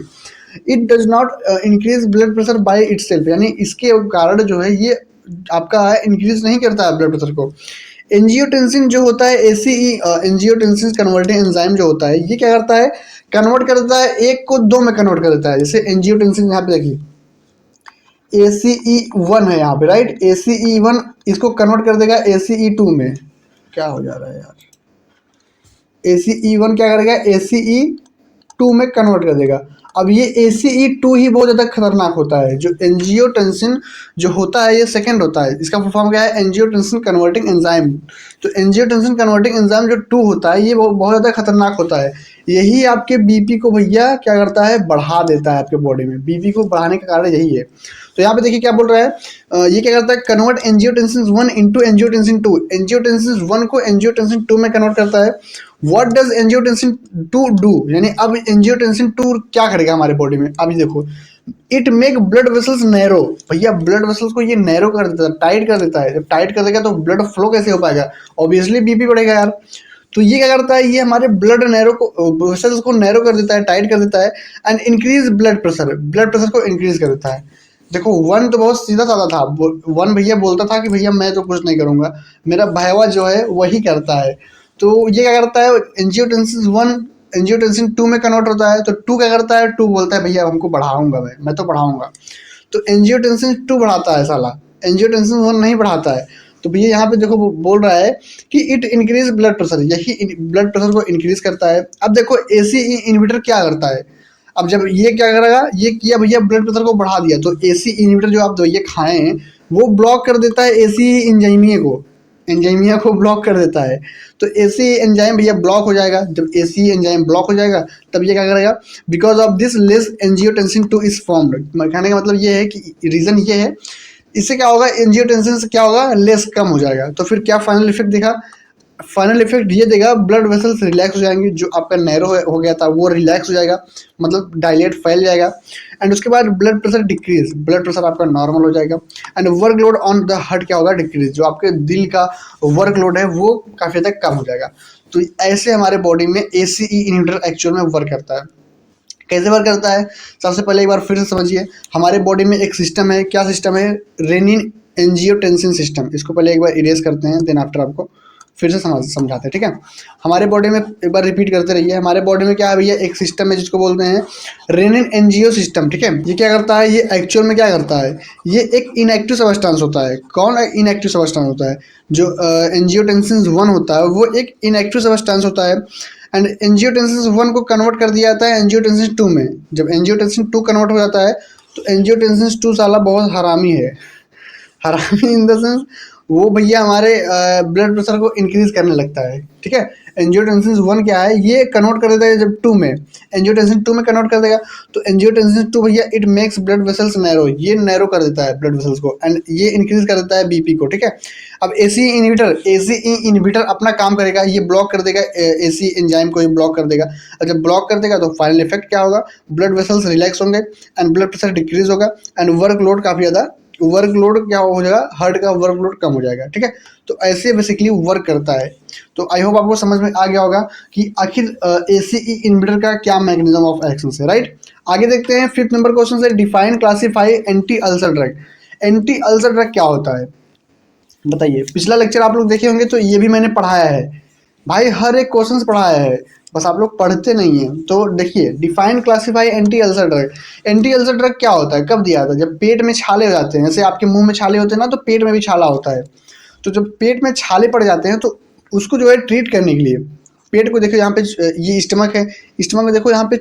S1: It does not increase blood pressure by itself, यानी इसके कारण जो है ये आपका इंक्रीज नहीं करता है ब्लड प्रेशर को। एंजियोटेंसिन जो होता है एसीई एंजियोटेंसिन कन्वर्टिंग एंजाइम जो होता है, ये क्या करता है, कन्वर्ट कर देता है, एक को 2 में कन्वर्ट कर देता है। जैसे एंजियोटेंसिन यहाँ पे देखिए ACE1 है यहाँ पे, राइट। ACE1 इसको कन्वर्ट कर देगा ACE2 में, क्या हो जा रहा है यार, ACE1 क्या करेगा, ACE2 में कन्वर्ट कर देगा। अब ये ACE2 ही बहुत ज़्यादा खतरनाक होता है। जो एंजियोटेंसिन जो होता है ये सेकंड होता है, इसका फुल फॉर्म क्या है, एंजियोटेंसिन कन्वर्टिंग एंजाइम। तो एंजियोटेंसिन कन्वर्टिंग एंजाइम जो 2 होता है ये बहुत ज़्यादा खतरनाक होता है। यही आपके बीपी को भैया क्या करता है, बढ़ा देता है आपके बॉडी में। बीपी को बढ़ाने का कारण यही है। तो यहाँ पे देखिए क्या बोल रहा है, ये क्या करता है, convert angiotensin 1 into angiotensin 2। Angiotensin 1 को एंजियोटेंसिन 2 में कन्वर्ट करता है। व्हाट डज एंजियोटेंसिन 2 डू, यानी अब एंजियोटेंसिन 2 क्या करेगा हमारे बॉडी में, अभी देखो, it make blood vessels narrow. भैया ब्लड वेसल्स को ये नैरो कर देता है, टाइट कर देता है। जब टाइट कर देगा तो ब्लड फ्लो कैसे हो पाएगा, ऑब्वियसली बीपी बढ़ेगा यार। तो ये क्या करता है, ये हमारे ब्लड नैरो को, वेसल्स को नैरो कर देता है, टाइट कर देता है। And increase blood pressure, blood pressure को इंक्रीज कर देता है। देखो 1 तो बहुत सीधा साधा था, 1 भैया बोलता था कि भैया मैं तो कुछ नहीं करूंगा, मेरा भैया जो है वही करता है। तो ये क्या करता है, एंजियोटेंसिन 1 एंजियोटेंसिन 2 में कन्वर्ट होता है। तो 2 क्या करता है, 2 बोलता है भैया हमको बढ़ाऊंगा, मैं तो बढ़ाऊंगा। तो एंजियोटेंसिन 2 बढ़ाता है साला, एंजियोटेंसिन 1 नहीं बढ़ाता है। तो भैया यहाँ पे देखो वो बोल रहा है कि इट इंक्रीज ब्लड प्रेशर, यही ब्लड प्रेशर को इंक्रीज करता है। अब देखो ACE इनहिबिटर क्या करता है, अब जब ये क्या करेगा, ये किया भैया ब्लड प्रेशर को बढ़ा दिया, तो ACE इनहिबिटर जो आप दवाइयाँ खाए हैं वो ब्लॉक कर देता है ACE एंजाइमिया को, एंजाइमिया को ब्लॉक कर देता है। तो ACE एंजाइम भैया ब्लॉक हो जाएगा। जब ACE एंजाइम ब्लॉक हो जाएगा तब ये क्या करेगा, because of this less angiotensin 2 is formed. कहने का मतलब ये है कि रीजन ये है, इससे क्या होगा, एंजियोटेंसिन से क्या होगा, लेस कम हो जाएगा। तो फिर क्या फाइनल इफेक्ट देखा, फाइनल इफेक्ट ये देगा, ब्लड वेसल्स रिलैक्स हो जाएंगे, जो आपका नैरो हो गया था वो रिलैक्स हो जाएगा, मतलब डायलेट फैल जाएगा। एंड उसके बाद blood pressure decrease, blood pressure आपका नॉर्मल हो जाएगा। And workload on the heart क्या होगा, डिक्रीज, जो आपके दिल का वर्कलोड है वो काफ़ी हद तक कम हो जाएगा। तो ऐसे हमारे बॉडी में ACE इनहिबिटर एक्चुअल में वर्क करता है। कैसे वर्क करता है, सबसे पहले एक बार फिर से समझिए, हमारे बॉडी में एक सिस्टम है, क्या सिस्टम है, रेनिन एंजियोटेंसिन सिस्टम। इसको पहले एक बार इरेज करते हैं, देन आफ्टर आपको फिर से समझाते हैं, ठीक है। हमारे बॉडी में एक बार रिपीट करते रहिए, हमारे बॉडी में क्या है भैया, एक सिस्टम है जिसको बोलते हैं रेनिन एंजियो सिस्टम, ठीक है। ये क्या करता है, ये एक्चुअल में क्या करता है, ये एक इनएक्टिव सबस्टेंस होता है। कौन इनएक्टिव सबस्टेंस होता है, जो एंजियोटेंसिन 1 होता है वो एक इनएक्टिव सबस्टेंस होता है। एंड एंजियोटेंसिन 1 को कन्वर्ट कर दिया जाता है एंजियोटेंसिन 2 में। जब एंजियोटेंसिन 2 कन्वर्ट हो जाता है तो एंजियोटेंसिन 2 साला बहुत हरामी है, हरामी इन द सेंस वो भैया हमारे ब्लड प्रेशर को इंक्रीज करने लगता है, ठीक है। एंजियोटेंसिन 1 क्या है, ये कन्वर्ट कर देता है जब 2 में, एंजियोटेंसिन 2 में कन्वर्ट कर देगा। तो एंजियोटेंसिन 2 भैया it makes blood vessels narrow, ये नैरो कर देता है ब्लड वेसल्स को, एंड ये इंक्रीज कर देता है बीपी को, ठीक है। अब ACE इनहिबिटर अपना काम करेगा, ये ब्लॉक कर देगा ACE एंजाइम को, ये ब्लॉक कर देगा। और जब ब्लॉक कर देगा तो फाइनल इफेक्ट क्या होगा, ब्लड वेसल्स रिलैक्स होंगे एंड ब्लड प्रेशर डिक्रीज होगा एंड वर्कलोड काफ़ी ज़्यादा, वर्कलोड क्या हो जाएगा, हार्ट का वर्कलोड कम हो जाएगा, ठीक है। तो ऐसे बेसिकली वर्क करता है। तो आई होप आपको समझ में आ गया होगा कि आखिर ACE इनहिबिटर का क्या मैकेनिज्म ऑफ एक्शन है, राइट। आगे देखते हैं, 5th नंबर क्वेश्चन से, define classify anti ulcer drug. Anti ulcer drug क्या होता है बताइए। पिछला लेक्चर आप लोग देखे होंगे तो ये भी मैंने पढ़ाया है भाई, हर एक क्वेश्चन पढ़ाया है, बस आप लोग पढ़ते नहीं हैं। तो देखिए, define classify anti ulcer drug. Anti ulcer drug क्या होता है, कब दिया था, जब पेट में छाले हो जाते हैं, जैसे आपके मुंह में छाले होते हैं ना, तो पेट में भी छाला होता है। तो जब पेट में छाले पड़ जाते हैं तो उसको जो है ट्रीट करने के लिए, पेट को देखो यहाँ पे ये स्टमक है, स्टमक में देखो यहाँ पे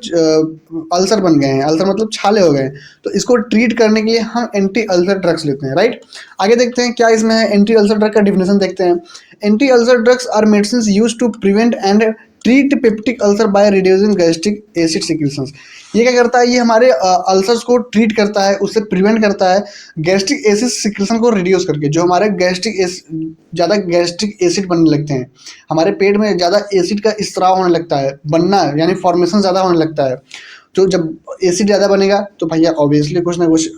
S1: अल्सर बन गए हैं, अल्सर मतलब छाले हो गए हैं। तो इसको ट्रीट करने के लिए हम एंटी अल्सर ड्रग्स लेते हैं, राइट। आगे देखते हैं क्या इसमें है, एंटी अल्सर ड्रग का डिफिनेशन देखते हैं। Anti ulcer drugs are medicine use to prevent and treat peptic ulcer by reducing gastric acid secretions. ये क्या करता है, ये हमारे अल्सर्स को ट्रीट करता है, उससे प्रिवेंट करता है गैस्ट्रिक एसिड सिक्रीशन को रिड्यूस करके। जो हमारे ज़्यादा गैस्ट्रिक एसिड बनने लगते हैं, हमारे पेट में ज़्यादा एसिड का स्त्राव होने लगता है, बनना यानी फॉर्मेशन ज़्यादा होने लगता है। तो जब एसिड ज़्यादा बनेगा तो भैया ऑब्वियसली कुछ ना कुछ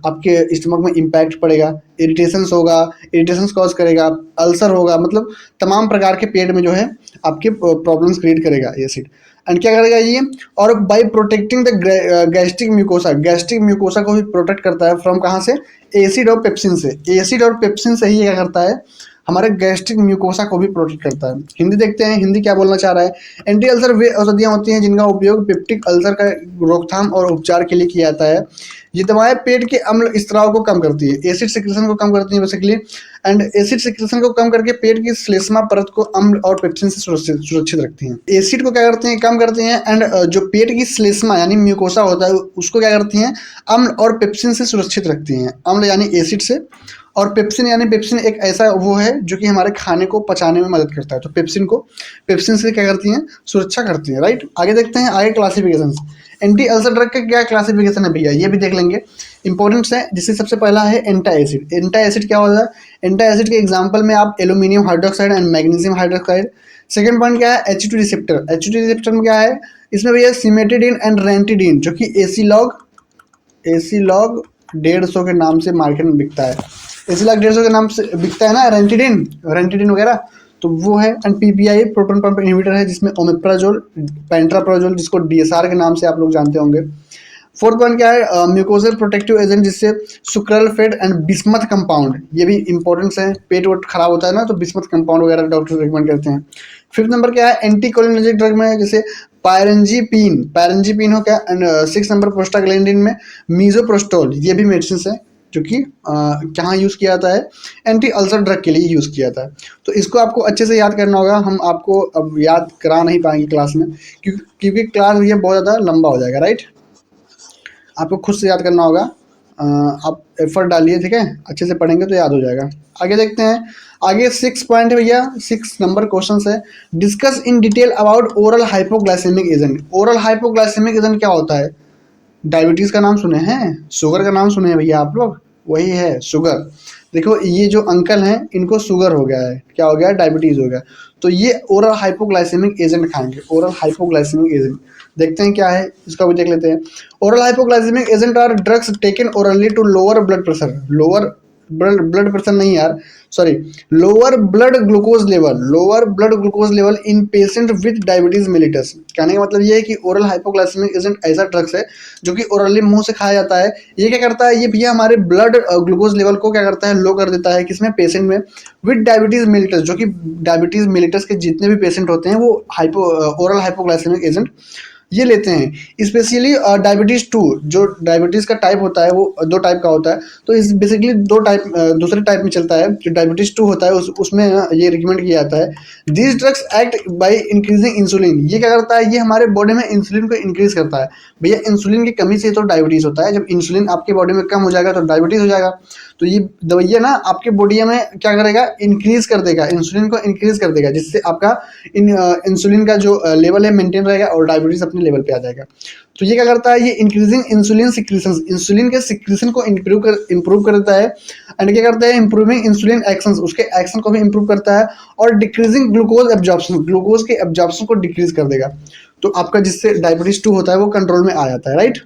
S1: आपके स्टमक में इम्पैक्ट पड़ेगा, इरिटेशंस होगा, इरिटेशंस कॉज करेगा, अल्सर होगा, मतलब तमाम प्रकार के पेट में जो है आपके प्रॉब्लम्स क्रिएट करेगा एसिड। एंड क्या करेगा ये, और by protecting the gastric mucosa, gastric mucosa को भी प्रोटेक्ट करता है फ्रॉम कहाँ से, एसिड और पेप्सिन से। एसिड और पेप्सिन से ही क्या करता है, हमारे गैस्ट्रिक म्यूकोसा को भी प्रोटेक्ट करता है। हिंदी देखते हैं, हिंदी क्या बोलना चाह रहा है। एंटी अल्सर वे औषधियाँ होती हैं जिनका उपयोग पेप्टिक अल्सर का रोकथाम और उपचार के लिए किया जाता है। ये दवाएं पेट के अम्ल स्त्राव को कम करती है, एसिड सिक्रेशन को कम करती है बेसिकली, एंड एसिड सिक्रेशन को कम करके पेट की श्लेष्मा परत को अम्ल और पेप्सिन से सुरक्षित रखती हैं। एसिड को क्या करती हैं, कम करती हैं, एंड जो पेट की श्लेष्मा यानी म्यूकोसा होता है उसको क्या करती हैं, अम्ल और पेप्सिन से सुरक्षित रखती हैं। अम्ल यानी एसिड से, और पेप्सिन यानी पेप्सिन एक ऐसा वो है जो कि हमारे खाने को पचाने में मदद करता है, तो पेप्सिन से क्या करती हैं, सुरक्षा करती हैं, राइट। आगे देखते हैं आगे क्लासिफिकेशन। एंटी अल्सर ड्रग का क्या क्लासिफिकेशन है भैया, ये भी देख लेंगे, इंपॉर्टेंट है। जिससे सबसे पहला है एंटा एसिड। एंटा एसिड क्या होता है, एंटा एसिड के एग्जाम्पल में आप aluminium hydroxide and magnesium hydroxide. Second point क्या है, H2 रिसेप्टर। H2 रिसेप्टर में क्या है, इसमें भैया सिमेटिडिन एंड रेंटिडिन जो कि एसीलॉग 150 के नाम से मार्केट में बिकता है, एसीलॉग 150 के नाम से बिकता है ना, रेंटिडिन वगैरह, तो वो है। And PPI proton pump inhibitor है जिसमें ओमेप्राजोल, पेंट्राप्राजोल जिसको डीएसआर के नाम से आप लोग जानते होंगे। फोर्थ पॉइंट क्या है, म्यूकोसल प्रोटेक्टिव एजेंट जिससे सुक्रलफेड एंड बिस्मथ कंपाउंड, ये भी इंपॉर्टेंस है, पेट वोट खराब होता है ना तो बिस्मथ कंपाउंड वगैरह डॉक्टर रिकमेंड करते हैं। फिफ्थ नंबर क्या है, एंटीकोलिनर्जिक ड्रग में जैसे पायरेंजीपीन हो क्या, एंड सिक्स नंबर प्रोस्टाग्लैंडिन में मीजोप्रोस्टोल, ये भी मेडिसिन है जो कि कहाँ यूज़ किया जाता है, एंटी अल्सर ड्रग के लिए यूज़ किया जाता है। तो इसको आपको अच्छे से याद करना होगा, हम आपको अब याद करा नहीं पाएंगे क्लास में क्योंकि क्लास ये बहुत ज़्यादा लंबा हो जाएगा, राइट। आपको खुद से याद करना होगा, आप एफर्ट डालिए, ठीक है, अच्छे से पढ़ेंगे तो याद हो जाएगा। आगे देखते हैं, आगे 6 पॉइंट है भैया, 6 नंबर क्वेश्चन है। Discuss in detail about oral hypoglycaemic agent. Oral hypoglycaemic agent क्या होता है, डायबिटीज़ का नाम सुने हैं, शुगर का नाम सुने हैं भैया आप लोग, वही है शुगर। देखो ये जो अंकल हैं इनको शुगर हो गया है, क्या हो गया है, डायबिटीज़ हो गया, तो ये ओरल हाइपोग्लाइसेमिक एजेंट खाएंगे, ओरल हाइपोग्लाइसेमिक एजेंट। देखते हैं क्या है, इसका भी देख लेते हैं। Oral hypoglycaemic agent are drugs taken orally to lower blood pressure, lower blood pressure नहीं यार, sorry, lower blood glucose level in patient with diabetes mellitus. कहने का मतलब ये है कि ओरल हाइपोग्लाइसेमिक एजेंट ऐसा ड्रग्स है जो कि ओरली मुंह से खाया जाता है। ये क्या करता है, ये भैया हमारे ब्लड ग्लूकोज लेवल को क्या करता है, लो कर देता है, किसमें, पेशेंट में विद डायबिटीज मेलिटस, जो कि डायबिटीज मेलिटस के जितने भी पेशेंट होते हैं वो ओरल हाइपोग्लाइसेमिक एजेंट ये लेते हैं। स्पेशली डायबिटीज़ 2, जो डायबिटीज़ का टाइप होता है वो 2 टाइप का होता है, तो इस बेसिकली 2 टाइप दूसरे टाइप में चलता है, जो डायबिटीज़ 2 होता है उसमें ये रिकमेंड किया जाता है। This drugs act by increasing insulin. ये क्या करता है, ये हमारे बॉडी में इंसुलिन को इंक्रीज करता है। भैया इंसुलिन की कमी से तो डायबिटीज़ होता है, जब इंसुलिन आपके बॉडी में कम हो जाएगा तो डायबिटीज़ हो जाएगा। तो ये दवाइयाँ ना आपके बॉडी में क्या करेगा, इंक्रीज कर देगा, इंसुलिन को इंक्रीज कर देगा, जिससे आपका इंसुलिन का जो लेवल है मेंटेन रहेगा और डायबिटीज़ अपने लेवल पे आ जाएगा। तो ये क्या करता है, ये इंक्रीजिंग इंसुलिन सिक्रीशन, इंसुलिन के सिक्रीशन को इंप्रूव करता है, एंड क्या करता है, इंप्रूविंग इंसुलिन एक्शंस, उसके एक्शन को भी इंप्रूव करता है, और डिक्रीजिंग ग्लूकोज एब्जॉर्प्शन, ग्लूकोज के एब्जॉर्प्शन को डिक्रीज कर देगा। तो आपका जिससे डायबिटीज 2 होता है वो कंट्रोल में आ जाता है, राइट।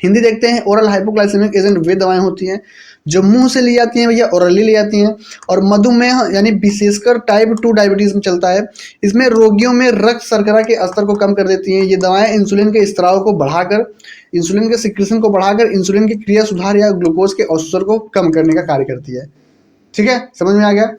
S1: हिंदी देखते हैं। ओरल हाइपोग्लाइसेमिक एजेंट वे दवाएं होती हैं जो मुंह से ली जाती हैं भैया, ओरली ली जाती हैं, और मधुमेह यानी विशेषकर टाइप 2 डायबिटीज में चलता है। इसमें रोगियों में रक्त शर्करा के स्तर को कम कर देती हैं। ये दवाएं इंसुलिन के स्त्राव को बढ़ाकर, इंसुलिन के सिक्रेशन को बढ़ाकर इंसुलिन की क्रिया सुधार या ग्लूकोज के अवसर को कम करने का कार्य करती है। ठीक है, समझ में आ गया,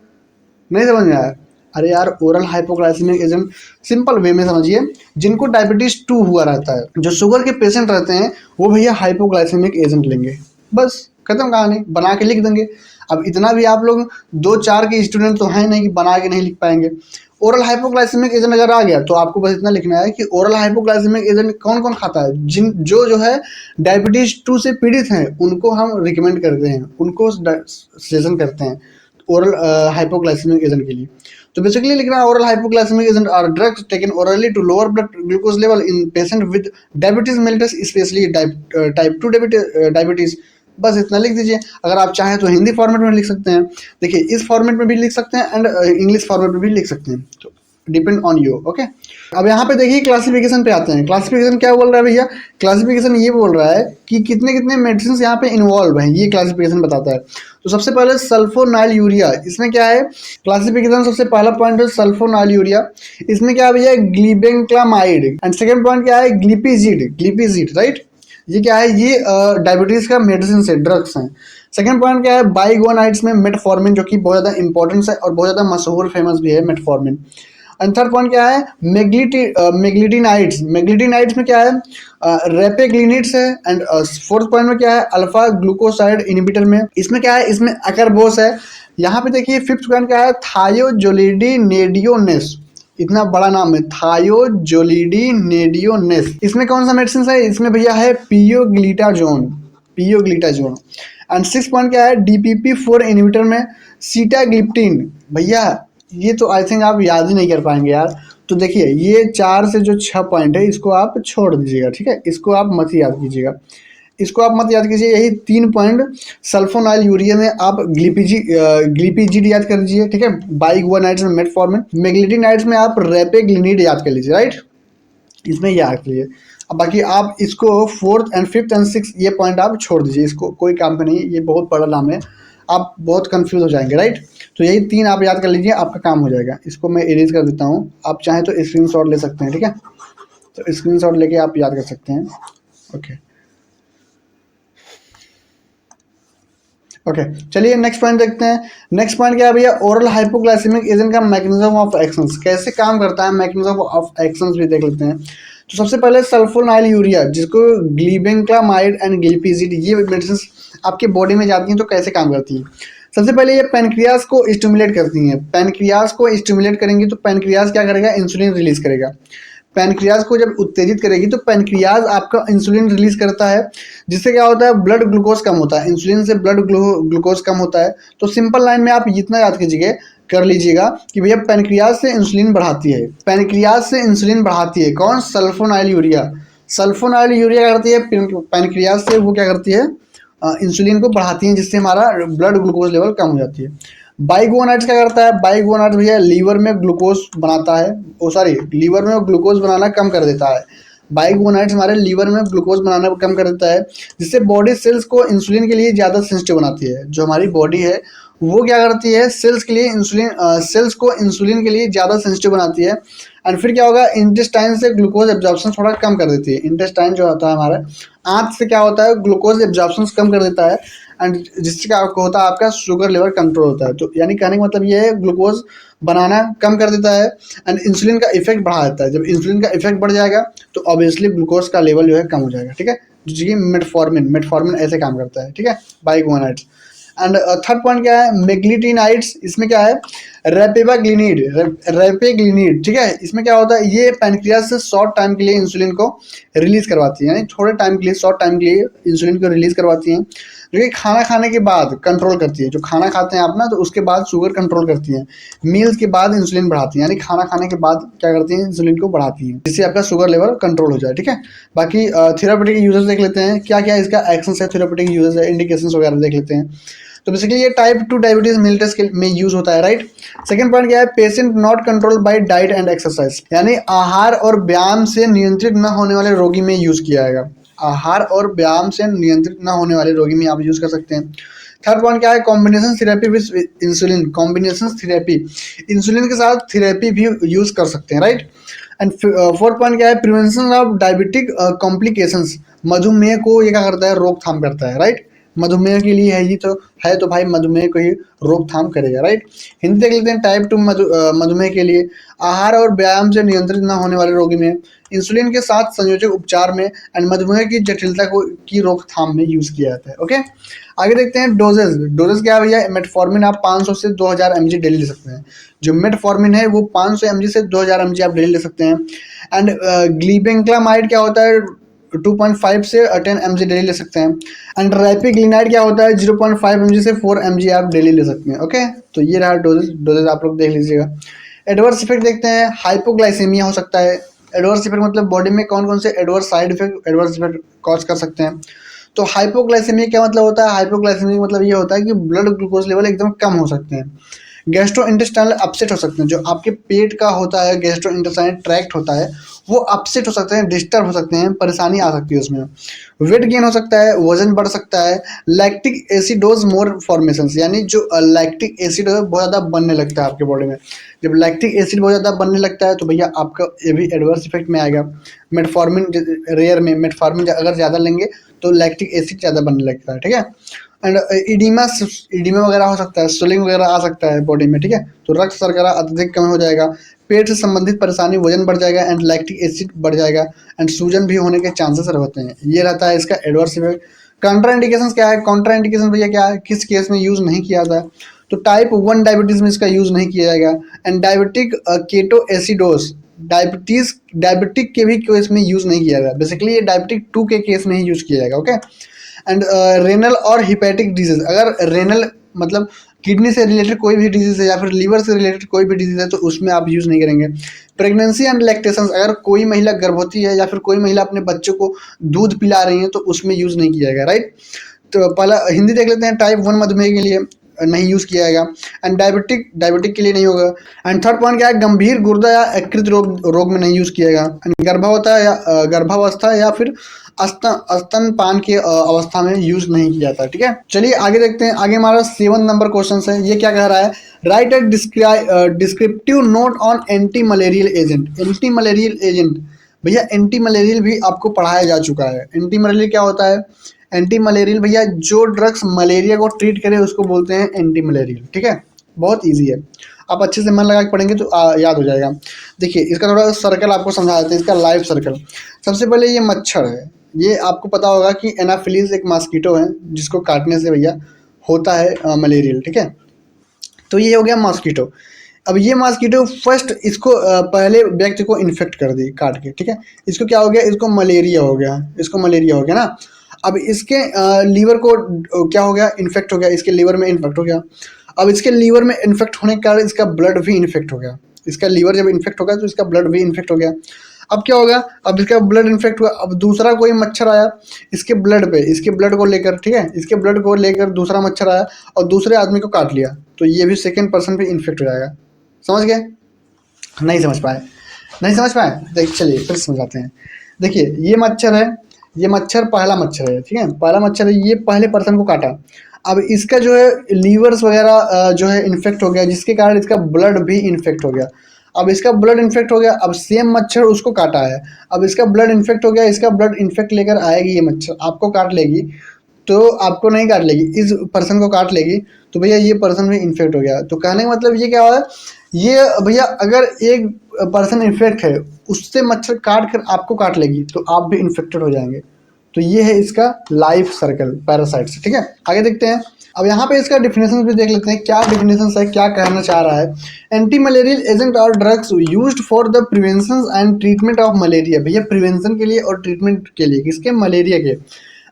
S1: नहीं समझ में आया? अरे यार, oral hypoglycaemic agent simple way में समझिए, जिनको डायबिटीज 2 हुआ रहता है, जो शुगर के पेशेंट रहते हैं, वो भैया हाइपोग्लाइसेमिक एजेंट लेंगे, बस खत्म कहानी, बना के लिख देंगे। अब इतना भी आप लोग 2-4 के स्टूडेंट तो हैं नहीं कि बना के नहीं लिख पाएंगे। ओरल हाइपोग्लाइसेमिक एजेंट अगर आ गया तो आपको बस इतना लिखना है कि ओरल हाइपोग्लाइसेमिक एजेंट कौन कौन खाता है, जो है डायबिटीज 2 से पीड़ित हैं, उनको हम रिकमेंड करते हैं, उनको सजेशन करते हैं ओरल हाइपोग्लाइसेमिक एजेंट के लिए। तो बेसिकली लिखना है, oral hypoglycaemic agent are drugs taken orally to lower blood glucose level in patient with diabetes mellitus, specially type 2 diabetes. बस इतना लिख दीजिए। अगर आप चाहें तो हिंदी फॉर्मेट में लिख सकते हैं, देखिए इस फॉर्मेट में भी लिख सकते हैं एंड इंग्लिश फॉर्मेट में भी लिख सकते हैं, तो डिपेंड ऑन यू। ओके, अब यहाँ पे देखिए क्लासिफिकेशन पे आते हैं। क्लासिफिकेशन क्या बोल रहा है भैया, क्लासिफिकेशन ये बोल रहा है कि कितने कितने मेडिसिन यहाँ पे इन्वॉल्व हैं, ये क्लासिफिकेशन बताता है। तो सबसे पहले सल्फोनाइल यूरिया, इसमें क्या है क्लासिफिकेशन, सबसे पहला पॉइंट है सल्फोनाइल यूरिया, इसमें क्या है भैया, ग्लीबेंक्लामाइड, एंड सेकंड पॉइंट क्या है, ग्लिपिजिड, राइट। ये क्या है, ये डायबिटीज का मेडिसिन है, ड्रग्स हैं। सेकंड पॉइंट क्या है, बाइगोनाइड्स में मेटफॉर्मिन, जो कि बहुत ज़्यादा इंपॉर्टेंस है और बहुत ज़्यादा मशहूर फेमस भी है मेटफॉर्मिन। एंड थर्ड पॉइंट क्या है, मेग्लिटिनाइड्स। मेग्लिटिनाइड्स में क्या है, रेपेग्लिनिड्स है। एंड फोर्थ पॉइंट में क्या है, अल्फा ग्लूकोसाइड इनहिबिटर में, इसमें क्या है, इसमें अकरबोस है। यहाँ पे देखिए फिफ्थ पॉइंट क्या है, थायोजोलिडिनेडियोनेस। इतना बड़ा नाम है, थायोजोलिडिनेडियोनेस। इसमें कौन सा मेडिसिन है, इसमें भैया है pioglitazone, pioglitazone. And six point क्या है, DPP4 इनहिबिटर में सीटाग्लिप्टिन। भैया ये तो आई थिंक आप याद ही नहीं कर पाएंगे यार। तो देखिए ये 4 से जो 6 पॉइंट है इसको आप छोड़ दीजिएगा, ठीक है, इसको आप मत याद कीजिएगा, इसको आप मत याद कीजिए। यही 3 पॉइंट सल्फोनाइल यूरिया में आप ग्लिपिजिड याद कर लीजिए, ठीक है, बाइगुआनाइड्स में मेटफॉर्मिन, मेग्लिटिनाइड्स में आप रेपेग्लिनिड याद कर लीजिए, राइट, इसमें याद कर लीजिए। अब बाकी आप इसको fourth and fifth and six ये पॉइंट आप छोड़ दीजिए, इसको कोई काम का नहीं है, ये बहुत बड़ा नाम है, आप बहुत कंफ्यूज हो जाएंगे, राइट। तो यही 3 आप याद कर लीजिए, आपका काम हो जाएगा। इसको मैं इरेज कर देता हूँ, आप चाहें तो स्क्रीनशॉट ले सकते हैं, ठीक है, तो स्क्रीनशॉट लेके आप याद कर सकते हैं। ओके ओके चलिए नेक्स्ट पॉइंट देखते हैं। नेक्स्ट पॉइंट क्या है भैया, ओरल हाइपोग्लाइसेमिक एजेंट का मैकेनिज्म ऑफ एक्शन, कैसे काम करता है, मैकेनिज्म ऑफ एक्शन भी देख लेते हैं। तो सबसे पहले सल्फोनाइल यूरिया, जिसको ग्लीबेंक्लामाइड एंड गिलिपिजिड, ये मेडिसिन आपके बॉडी में जाती हैं तो कैसे काम करती हैं। सबसे पहले ये पैनक्रियाज को स्टिमुलेट करती हैं, पैनक्रियाज को स्टिमुलेट करेंगी तो पैनक्रियाज क्या करेगा, इंसुलिन रिलीज करेगा। पैनक्रियाज को जब उत्तेजित करेगी तो पैनक्रियाज आपका इंसुलिन रिलीज करता है, जिससे क्या होता है, ब्लड ग्लूकोज कम होता है, इंसुलिन से ब्लड ग्लूकोज कम होता है। तो सिंपल लाइन में आप इतना याद कीजिए, कर लीजिएगा कि भैया पैनक्रियाज से इंसुलिन बढ़ाती है, पैनक्रियाज से इंसुलिन बढ़ाती है कौन, सल्फोनाइल यूरिया। सल्फोनाइल यूरिया क्या करती है, पैनक्रियाज से वो क्या करती है, इंसुलिन को बढ़ाती है, जिससे हमारा ब्लड ग्लूकोज लेवल कम हो जाती है। बाइगुआनाइड्स क्या करता है, बाइगुआनाइड्स भैया लीवर में ग्लूकोज बनाता है, ओ सॉरी लीवर में ग्लूकोज बनाना कम कर देता है। बाइगुआनाइड्स हमारे लीवर में ग्लूकोज बनाना कम कर देता है, जिससे बॉडी सेल्स को इंसुलिन के लिए ज़्यादा सेंसिटिव बनाती है। जो हमारी बॉडी है वो क्या करती है, सेल्स के लिए इंसुलिन, सेल्स को इंसुलिन के लिए ज़्यादा सेंसिटिव बनाती है। एंड फिर क्या होगा, इंटेस्टाइन से ग्लूकोज एब्जॉर्प्शन थोड़ा कम कर देती है। इंटेस्टाइन जो होता है हमारा आंत से क्या होता है, ग्लूकोज एब्जॉर्प्शन कम कर देता है, एंड जिससे क्या होता है, आपका शुगर लेवल कंट्रोल होता है। तो यानी कहने का मतलब ये है, ग्लूकोज बनाना कम कर देता है एंड इंसुलिन का इफेक्ट बढ़ा देता है। जब इंसुलिन का इफेक्ट बढ़ जाएगा तो ऑब्वियसली ग्लूकोज का लेवल जो है कम हो जाएगा, ठीक है। जी मेटफॉर्मिन, मेटफॉर्मिन ऐसे काम करता है, ठीक है, बाइगुआनाइड्स। एंड थर्ड पॉइंट क्या है, मेग्लिटिनाइड्स, इसमें क्या है, रेपेग्लिनिड, रेपेग्लिनिड, ठीक है। इसमें क्या होता है, ये पैनक्रियाज से शॉर्ट टाइम के लिए इंसुलिन को रिलीज करवाती है, यानी थोड़े टाइम के लिए, शॉर्ट टाइम के लिए इंसुलिन को रिलीज करवाती हैं, जो कि खाना खाने के बाद कंट्रोल करती है। जो खाना खाते हैं आप ना, तो उसके बाद शुगर कंट्रोल करती हैं, मील्स के बाद इंसुलिन बढ़ाती हैं, यानी खाना खाने के बाद क्या करती हैं, इंसुलिन को बढ़ाती हैं, जिससे आपका शुगर लेवल कंट्रोल हो जाए, ठीक है। बाकी थेरापेटिक यूजेस देख लेते हैं, क्या क्या इसका एक्शन है, थेरापेटिक यूजेस है, इंडिकेशंस वगैरह देख लेते हैं। तो बेसिकली ये टाइप 2 डायबिटीज मिलिटस में यूज होता है, राइट। सेकंड पॉइंट क्या है, patient not control by diet and exercise, यानी आहार और व्यायाम से नियंत्रित न होने वाले रोगी में यूज किया जाएगा। आहार और व्यायाम से नियंत्रित न होने वाले रोगी में आप यूज कर सकते हैं। थर्ड पॉइंट क्या है, combination therapy with insulin, combination therapy, insulin के साथ थेरेपी भी यूज कर सकते हैं, राइट। एंड फोर्थ पॉइंट क्या है, प्रिवेंशन ऑफ डायबिटिक कॉम्प्लिकेशंस, मधुमेह को ये क्या करता है, रोकथाम करता है, राइट। मधुमेह के लिए है, ये तो है, तो भाई मधुमेह को ही रोकथाम करेगा, राइट। हिंदी देख लेते हैं, टाइप 2 मधुमेह के लिए आहार और व्यायाम से नियंत्रित न होने वाले रोगी में इंसुलिन के साथ संयोजक उपचार में एंड मधुमेह की जटिलता को की रोकथाम में यूज किया जाता है। ओके, आगे देखते हैं डोजेज। डोजेज क्या है भैया, मेटफॉर्मिन आप 500 से 2000 mg डेली ले सकते हैं। जो मेटफॉर्मिन है वो 500 mg से 2000 mg आप डेली ले सकते हैं। एंड ग्लीबेंक्लामाइड क्या होता है, 2.5 से 10 mg डेली ले सकते हैं। एंड रैपिग्लिनाइड क्या होता है, 0.5 mg से 4 mg आप डेली ले सकते हैं। ओके, तो ये रहा डोजेज आप लोग देख लीजिएगा। एडवर्स इफेक्ट देखते हैं, हाइपोग्लाइसेमिया हो सकता है। एडवर्स इफेक्ट मतलब बॉडी में कौन कौन से adverse side effect adverse effect cause कर सकते हैं। तो हाइपोग्लाइसेमिया क्या मतलब होता है, हाइपोग्लाइसेमिया मतलब ये होता है कि ब्लड ग्लूकोज लेवल एकदम कम हो सकते हैं। गैस्ट्रो इंटेस्टाइनल अपसेट हो सकते हैं, जो आपके पेट का होता है, गैस्ट्रो इंटेस्टाइनल ट्रैक्ट होता है, वो अपसेट हो सकते हैं, डिस्टर्ब हो सकते हैं, परेशानी आ सकती है उसमें। वेट गेन हो सकता है, वजन बढ़ सकता है। लैक्टिक एसिडोज मोर फॉर्मेशन, यानी जो लैक्टिक एसिड है बहुत ज़्यादा बनने लगता है आपके बॉडी में। जब लैक्टिक एसिड बहुत ज़्यादा बनने लगता है तो भैया आपका ये भी एडवर्स इफेक्ट में आएगा। मेटफॉर्मिन रेयर में मेटफॉर्मिन अगर ज़्यादा लेंगे तो लैक्टिक एसिड ज़्यादा बनने लगता है, ठीक है। एंड इडीमा वगैरह हो सकता है, स्वेलिंग वगैरह आ सकता है बॉडी में, ठीक है। तो रक्त शर्करा अत्यधिक कम हो जाएगा। पेट से संबंधित परेशानी, वजन बढ़ जाएगा एंड लैक्टिक एसिड बढ़ जाएगा एंड सूजन भी होने के चांसेस रहते हैं। ये रहता है इसका एडवर्स इफेक्ट। कॉन्ट्राइंडिकेशन क्या है? कॉन्ट्राइंडिकेशन भैया क्या है, किस केस में यूज नहीं किया जाता है? तो टाइप 1 डायबिटीज में इसका यूज नहीं किया जाएगा एंड डायबिटिक केटो एसिडोस, डायबिटिक के भी केस में यूज नहीं किया जाएगा। बेसिकली ये डायबिटिक 2 के केस में ही यूज किया जाएगा। ओके, एंड रेनल और हिपैटिक डिजीज, अगर रेनल मतलब किडनी से रिलेटेड कोई भी डिजीज है या फिर लीवर से रिलेटेड कोई भी डिजीज है तो उसमें आप यूज नहीं करेंगे। प्रेगनेंसी एंड लैक्टेशन, अगर कोई महिला गर्भवती है या फिर कोई महिला अपने बच्चों को दूध पिला रही है तो उसमें यूज नहीं किया जाएगा। राइट, तो पहला हिंदी देख लेते हैं। टाइप 1 मधुमेह के लिए नहीं यूज किया जाएगा एंड डायबिटिक के लिए नहीं होगा। एंड थर्ड पॉइंट क्या है? गंभीर गुर्दा या यकृत रोग में नहीं यूज किया जाएगा। एंड गर्भावस्था या फिर स्तनपान के अवस्था में यूज नहीं किया जाता। ठीक है, चलिए आगे देखते हैं। आगे हमारा 7 नंबर क्वेश्चन है। ये क्या कह रहा है? Right A descriptive note on anti malarial agent. Anti malarial agent भैया, एंटी मलेरियल भी आपको पढ़ाया जा चुका है। एंटी मलेरियल क्या होता है? एंटी मलेरियल भैया जो ड्रग्स मलेरिया को ट्रीट करे उसको बोलते हैं एंटी मलेरियल। ठीक है, बहुत इजी है, आप अच्छे से मन लगा के पढ़ेंगे तो याद हो जाएगा। देखिए इसका थोड़ा सर्कल आपको समझा देते हैं, इसका लाइफ सर्कल। सबसे पहले ये मच्छर है। ये आपको पता होगा कि एनाफिलीज एक मॉस्किटो है जिसको काटने से भैया होता है मलेरियल। ठीक है, तो ये हो गया मॉस्किटो। अब ये मॉस्किटो फर्स्ट इसको पहले व्यक्ति को इन्फेक्ट कर दी काट के। ठीक है, इसको क्या हो गया? इसको मलेरिया हो गया, इसको मलेरिया हो गया ना। अब इसके लीवर को क्या हो गया? इन्फेक्ट हो गया, इसके लीवर में इन्फेक्ट हो गया। अब इसके लीवर में इन्फेक्ट होने के कारण इसका ब्लड भी इन्फेक्ट हो गया। इसका लीवर जब इन्फेक्ट हो गया तो इसका ब्लड भी इन्फेक्ट हो गया। अब क्या होगा? अब इसका ब्लड इन्फेक्ट हुआ, अब दूसरा कोई मच्छर आया इसके ब्लड पे, इसके ब्लड को लेकर, ठीक है, इसके ब्लड को लेकर दूसरा मच्छर आया और दूसरे आदमी को काट लिया, तो ये भी सेकेंड पर्सन पे इन्फेक्ट हो जाएगा। समझ गए? नहीं समझ पाए? नहीं समझ पाए? देख चलिए फिर समझाते हैं। देखिए ये मच्छर है, ये मच्छर पहला मच्छर है। ठीक है, पहला मच्छर है, ये पहले पर्सन को काटा। अब इसका जो है लीवर्स वगैरह जो है इन्फेक्ट हो गया, जिसके कारण इसका ब्लड भी इन्फेक्ट हो गया। अब इसका ब्लड इन्फेक्ट हो गया, अब सेम मच्छर उसको काटा है, अब इसका ब्लड इन्फेक्ट हो गया, इसका ब्लड इन्फेक्ट लेकर आएगी, ये मच्छर आपको काट लेगी, तो आपको नहीं काट लेगी, इस पर्सन को काट लेगी, तो भैया ये पर्सन भी इन्फेक्ट हो गया। तो कहने का मतलब ये क्या हुआ? ये भैया अगर एक पर्सन इन्फेक्ट है, उससे मच्छर काट कर आपको काट लेगी तो आप भी इन्फेक्टेड हो जाएंगे। तो ये है इसका लाइफ सर्कल पैरासाइट से। ठीक है, आगे देखते हैं। अब यहाँ पे इसका डिफिनेशन भी देख लेते हैं, क्या डिफिनेशन है, क्या कहना चाह रहा है। एंटी मलेरियल एजेंट और drugs used for the prevention and treatment of malaria. भैया प्रिवेंशन के लिए और ट्रीटमेंट के लिए, किसके? मलेरिया के।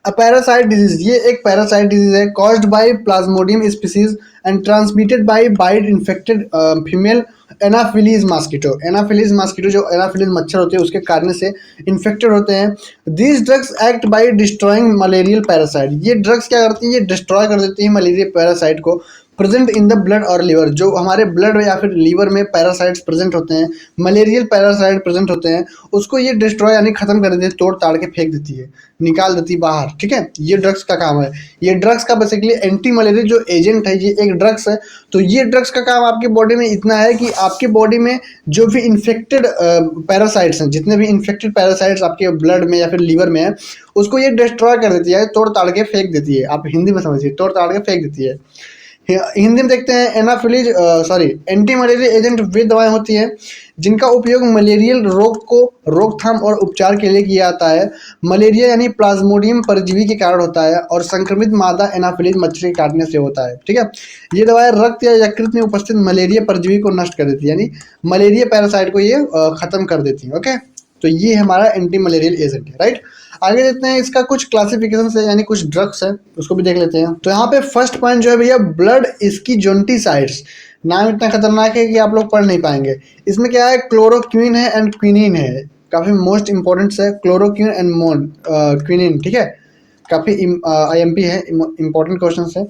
S1: अ पैरासाइट डिजीज, ये एक पैरासाइट डिजीज है caused by plasmodium species and transmitted by bite infected female anopheles mosquito. Anopheles mosquito जो एनाफिलीज मच्छर होते हैं उसके कारण से इन्फेक्टेड होते हैं। These drugs act by destroying malarial parasite. ये ड्रग्स क्या करती हैं? ये डिस्ट्रॉय कर देती हैं मलेरिया पैरासाइट को प्रेजेंट इन द ब्लड और लीवर। जो हमारे ब्लड या फिर लीवर में पैरासाइट्स प्रेजेंट होते हैं, मलेरियल पैरासाइट प्रेजेंट होते हैं, उसको ये डिस्ट्रॉय यानी खत्म कर देती है, तोड़ ताड़ के फेंक देती है, निकाल देती है बाहर। ठीक है, ये ड्रग्स का काम है। ये ड्रग्स का बेसिकली एंटी मलेरियल जो एजेंट है, ये एक ड्रग्स है। तो ये ड्रग्स का काम आपकी बॉडी में इतना है कि आपके बॉडी में जो भी इन्फेक्टेड पैरासाइट्स हैं, जितने भी इन्फेक्टेड पैरासाइट्स आपके ब्लड में या फिर लीवर में है, उसको ये डिस्ट्रॉय कर देती है, तोड़ ताड़ के फेंक देती है। आप हिंदी में समझिए, तोड़ ताड़ के फेंक देती है। हिंदी में देखते हैं। एनाफिलीज एंटी मलेरियल एजेंट वे दवाएं होती हैं जिनका उपयोग मलेरियल रोग को रोकथाम और उपचार के लिए किया जाता है। मलेरिया यानी प्लाज्मोडियम परजीवी के कारण होता है और संक्रमित मादा एनाफिलीज मच्छर के काटने से होता है। ठीक है, ये दवाएं रक्त या यकृत में उपस्थित मलेरिया परजीवी को नष्ट कर देती है, यानी मलेरिया पैरासाइट को ये खत्म कर देती है। ओके, तो ये हमारा एंटी मलेरियल एजेंट है। राइट, आगे देखते हैं। इसका कुछ क्लासिफिकेशन है, यानी कुछ ड्रग्स है, उसको भी देख लेते हैं। तो यहाँ पे फर्स्ट पॉइंट जो है भैया, ब्लड स्कीजोंटिसाइड्स। नाम इतना खतरनाक है कि आप लोग पढ़ नहीं पाएंगे। इसमें क्या है? क्लोरोक्विन है एंड क्विनिन है, काफी मोस्ट इंपॉर्टेंट है, क्लोरोक्विन एंड क्विनिन। ठीक है, काफी IMP है, इंपॉर्टेंट क्वेश्चन है।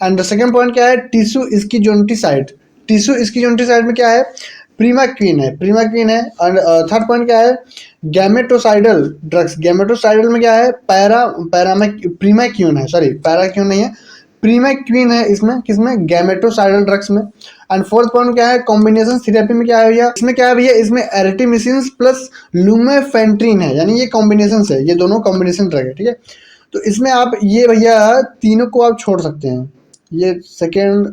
S1: एंड सेकेंड पॉइंट क्या है? टिश्यू स्कीजोंटिसाइड। टिश्यू स्कीजोंटिसाइड में क्या है? प्रीमाक्विन है, प्रीमाक्विन है। एंड थर्ड पॉइंट क्या है? गैमेटोसाइडल ड्रग्स। गैमेटोसाइडल में क्या है? प्रीमाक्विन है, सॉरी पैराक्विन नहीं है, प्रीमाक्विन है इसमें, किसमें? गैमेटोसाइडल ड्रग्स में। एंड फोर्थ पॉइंट क्या है? कॉम्बिनेशन थेरेपी में क्या है भैया? इसमें क्या है भैया? इसमें एरिटिमिसिन प्लस लुमेफेंट्रिन है, यानी ये कॉम्बिनेशन है, ये दोनों कॉम्बिनेशन ड्रग है। ठीक है, तो इसमें आप ये भैया तीनों को आप छोड़ सकते हैं, ये सेकेंड,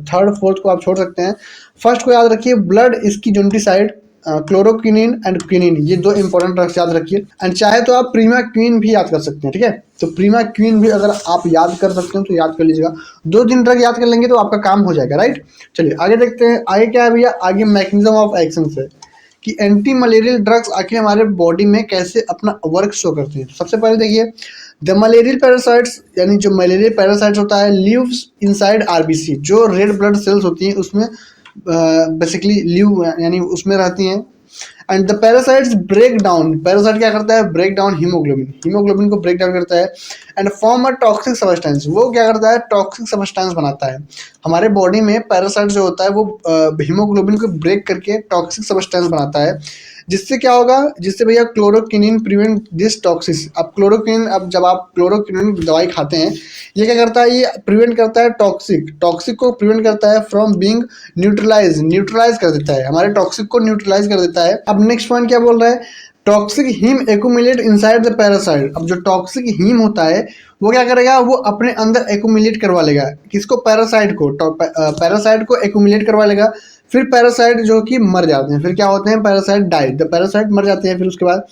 S1: थर्ड, फोर्थ को आप छोड़ सकते हैं। फर्स्ट को याद रखिए, ब्लड इसकी यूनिटिसाइड, क्लोरोक्विनिन एंड क्विनिन, ये दो इंपॉर्टेंट ड्रग्स याद रखिए। एंड चाहे तो आप प्रीमा क्वीन भी याद कर सकते हैं, ठीक है। तो प्रीमा क्वीन भी अगर आप याद कर सकते हैं तो याद कर लीजिएगा। 2-3 ड्रग याद कर लेंगे तो आपका काम हो जाएगा, राइट। चलिए आगे देखते हैं, आगे क्या है भैया, आगे मैकेनिज्म ऑफ एक्शन है कि एंटी मलेरियल ड्रग्स आखिर हमारे बॉडी में कैसे अपना वर्क शो करते हैं। तो सबसे पहले देखिए, द मलेरियल पैरासाइट्स, यानी जो मलेरियल पैरासाइट्स होता है, लिव्स इनसाइड आरबीसी, जो रेड ब्लड सेल्स होती हैं उसमें बेसिकली लिव यानी उसमें रहती हैं। And the parasites break down, parasite क्या करता है, ब्रेक डाउन हीमोग्लोबिन, हीमोग्लोबिन को ब्रेक डाउन करता है and form a toxic substance, वो क्या करता है, टॉक्सिक सब्सटेंस बनाता है। हमारे बॉडी में पैरासाइट जो होता है वो हीमोग्लोबिन को ब्रेक करके टॉक्सिक सब्सटेंस बनाता है, जिससे क्या होगा, जिससे भैया क्लोरोक्विनिन प्रिवेंट दिस टॉक्सिस। अब क्लोरोक्विनिन, अब जब आप क्लोरोक्विनिन दवाई खाते हैं, ये क्या करता है, ये प्रिवेंट करता है टॉक्सिक को प्रिवेंट करता है फ्रॉम बीइंग न्यूट्रलाइज कर देता है, हमारे टॉक्सिक को न्यूट्रलाइज कर देता है। अब नेक्स्ट पॉइंट क्या बोल रहा है, toxic haem accumulate inside the parasite. अब जो टॉक्सिक हीम होता है वो क्या करेगा, वो अपने अंदर एक्यूमुलेट करवा लेगा, किसको, पैरासाइट को, पैरासाइट को एक्यूमुलेट करवा लेगा। फिर पैरासाइट जो कि मर जाते हैं, फिर क्या होते हैं, पैरासाइट डाइड, द पैरासाइट मर जाते हैं। फिर उसके बाद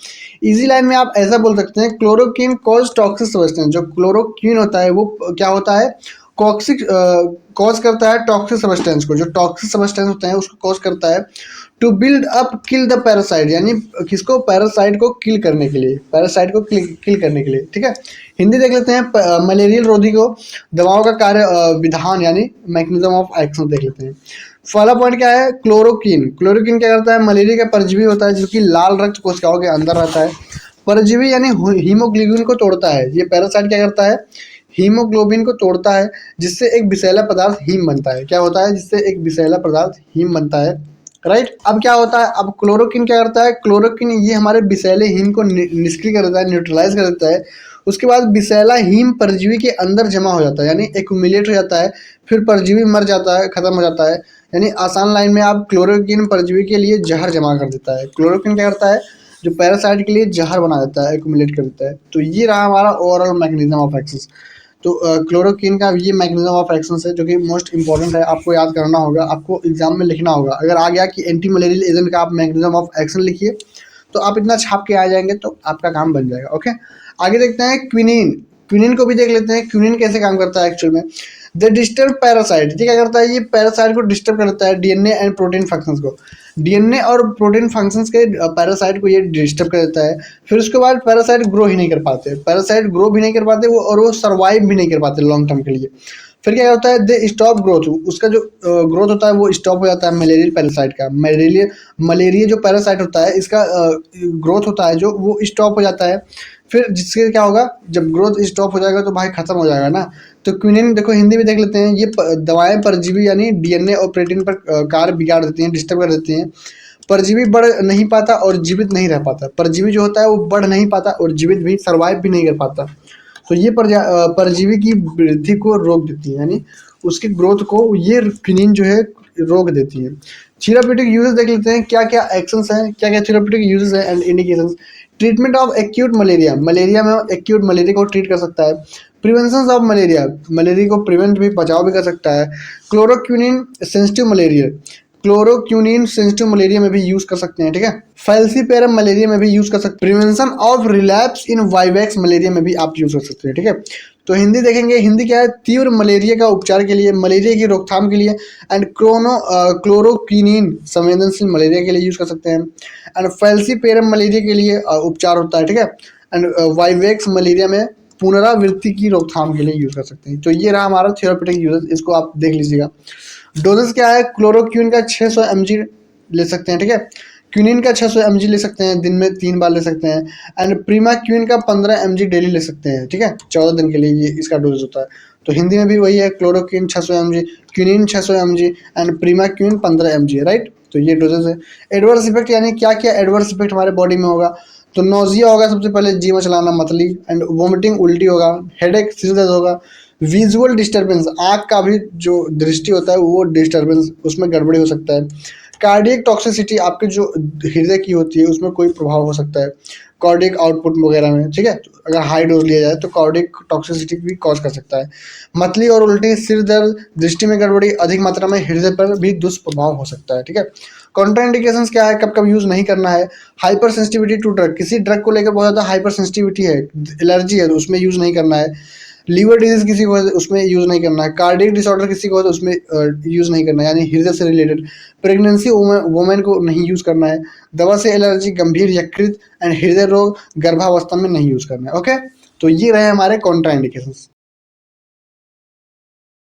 S1: इजी लाइन में आप ऐसा बोल सकते हैं, क्लोरोक्विन कॉज टॉक्सिक सब्सटेंस, जो क्लोरोक्विन होता है वो क्या होता है, टॉक्सिक कॉज करता है टॉक्सिक सब्सटेंस को, जो टॉक्सिक सब्सटेंस होते हैं उसको कॉज करता है to build up kill the parasite, यानी किसको, पैरासाइट को किल करने के लिए, पैरासाइट को किल करने के लिए, ठीक है। हिंदी देख लेते हैं, मलेरियल रोधी को दवाओं का कार्य विधान यानी मैकेनिज्म ऑफ एक्शन देख लेते हैं। पहला पॉइंट क्या है, क्लोरोक्विन क्या करता है, मलेरिया का परजीवी होता है जो कि लाल रक्त कोशिकाओं के अंदर रहता है। परजीवी यानी हीमोग्लोबिन को तोड़ता है, ये पैरासाइट क्या करता है, हीमोग्लोबिन को तोड़ता है, जिससे एक विषैला पदार्थ हीम बनता है। क्या होता है, जिससे एक विषैला पदार्थ हीम बनता है, राइट। अब क्या होता है, अब क्लोरोक्विन क्या करता है, क्लोरोक्विन ये हमारे विषैले हीम को निष्क्रिय कर देता है, न्यूट्रलाइज कर देता है। उसके बाद विषैला हीम परजीवी के अंदर जमा हो जाता है, यानी एक्यूमुलेट हो जाता है, फिर परजीवी मर जाता है, खत्म हो जाता है। यानी आसान लाइन में आप, क्लोरोक्विन परजीवी के लिए जहर जमा कर देता है, क्लोरोक्विन क्या करता है, जो पैरासाइट के लिए जहर बना देता है, एक्यूमुलेट कर देता है। तो ये रहा हमारा ओवरऑल मैकेनिज्म ऑफ एक्शन। तो क्लोरोक्विन का ये मैकेनिज्म ऑफ एक्शन है जो कि मोस्ट इंपॉर्टेंट है, आपको याद करना होगा, आपको एग्जाम में लिखना होगा। अगर आ गया कि एंटी मलेरियल एजेंट का आप मैकेनिज्म ऑफ एक्शन लिखिए तो आप इतना छाप के आ जाएंगे तो आपका काम बन जाएगा। ओके, आगे देखते हैं क्विनिन। क्विनिन को भी देख लेते हैं, क्विनिन कैसे काम करता है एक्चुअल में। द डिस्टर्ब पैरासाइट, ये क्या करता है, ये पैरासाइट को डिस्टर्ब करता है, डीएनए एंड प्रोटीन फंक्शंस को, डीएनए और प्रोटीन फंक्शंस के पैरासाइट को ये डिस्टर्ब कर देता है। फिर उसके बाद पैरासाइट ग्रो ही नहीं कर पाते, पैरासाइट ग्रो भी नहीं कर पाते वो, और वो सर्वाइव भी नहीं कर पाते लॉन्ग टर्म के लिए। फिर क्या होता है, दे स्टॉप ग्रोथ, उसका जो ग्रोथ होता है वो स्टॉप हो जाता है मलेरियल पैरासाइट का। मलेरिया जो पैरासाइट होता है इसका ग्रोथ होता है जो वो स्टॉप हो जाता है। फिर जिससे क्या होगा, जब ग्रोथ स्टॉप हो जाएगा तो भाई खत्म हो जाएगा ना। तो क्विनिन देखो, हिंदी में देख लेते हैं, ये दवाएं परजीवी यानी डीएनए और प्रोटीन पर कार्य बिगाड़ देती हैं, डिस्टर्ब कर देती हैं। परजीवी बढ़ नहीं पाता और जीवित नहीं रह पाता, परजीवी जो होता है वो बढ़ नहीं पाता और जीवित भी, सर्वाइव भी नहीं कर पाता। तो ये परजीवी की वृद्धि को रोक देती है, यानी उसकी ग्रोथ को ये क्विनिन जो है रोक देती है। थेराप्यूटिक यूजेस देख लेते हैं, क्या क्या एक्शंस हैं, क्या क्या थेराप्यूटिक यूजेस हैं and indications. Treatment of acute malaria, malaria में एक्यूट मलेरिया को ट्रीट कर सकता है। प्रिवेंशन ऑफ मलेरिया, मलेरिया को प्रिवेंट भी, बचाव भी कर सकता है। क्लोरोक्विनिन सेंसिटिव मलेरिया, क्लोरोक्विनिन सेंसिटिव मलेरिया में भी यूज कर सकते हैं, ठीक है। फैल्सीपेरम मलेरिया में भी यूज कर सकते हैं। Prevention of relapse in vivax malaria में भी आप यूज कर सकते हैं, ठीक है। तो हिंदी देखेंगे, हिंदी क्या है, तीव्र मलेरिया का उपचार के लिए, मलेरिया की रोकथाम के लिए, एंड क्लोरोक्विनिन संवेदनशील मलेरिया के लिए यूज कर सकते हैं। एंड फैल्सीपेरम मलेरिया के लिए उपचार होता है, ठीक है। एंड वाइवेक्स मलेरिया में पुनरावृत्ति की रोकथाम के लिए यूज कर सकते हैं। तो ये रहा हमारा थेराप्यूटिक यूजेस, इसको आप देख लीजिएगा। डोजेस क्या है, क्लोरोक्विन का 600 mg ले सकते हैं, ठीक है। क्विनिन का 600 mg ले सकते हैं, दिन में 3 बार ले सकते हैं। एंड प्रीमा क्विन का 15 mg डेली ले सकते हैं, ठीक है। 14 दिन के लिए ये इसका डोज होता है। तो हिंदी में भी वही है, chloroquine 600 mg, quinine 600 mg and primaquine 15 mg, right. तो ये डोजेस है। एडवर्स इफेक्ट यानी क्या क्या एडवर्स इफेक्ट हमारे बॉडी में होगा, तो नोजिया होगा सबसे पहले, जी मचलाना, मतली, एंड वोमिटिंग, उल्टी होगा, हेडेक, सिर दर्द होगा, विजुअल डिस्टर्बेंस, आँख का भी जो दृष्टि होता है वो डिस्टर्बेंस, उसमें गड़बड़ी हो सकता है। कार्डियक टॉक्सिसिटी, आपके जो हृदय की होती है उसमें कोई प्रभाव हो सकता है। कार्डियक आउटपुट वगैरह में, ठीक है। अगर हाई डोज लिया जाए तो कार्डियक टॉक्सिसिटी भी कॉज कर सकता है। मतली और उल्टी, सिर दर्द, दृष्टि में गड़बड़ी, अधिक मात्रा में हृदय पर भी दुष्प्रभाव हो सकता है, ठीक है। कॉन्ट्राइंडिकेशंस क्या है, कब कब यूज नहीं करना है। हाइपर सेंसिटिविटी टू ड्रग, किसी ड्रग को लेकर बहुत ज्यादा हाइपर सेंसिटिविटी है, एलर्जी है, तो उसमें यूज नहीं करना है। लीवर डिजीज किसी को है तो उसमें यूज नहीं करना है। कार्डियक डिसऑर्डर किसी को है तो उसमें यूज नहीं करना है, यानी हृदय से रिलेटेड। प्रेगनेंसी वुमेन को नहीं यूज करना है। दवा से एलर्जी, गंभीर यकृत एंड हृदय रोग गर्भावस्था में नहीं यूज करना है। ओके, तो ये रहे हमारे कॉन्ट्राइंडिकेशंस।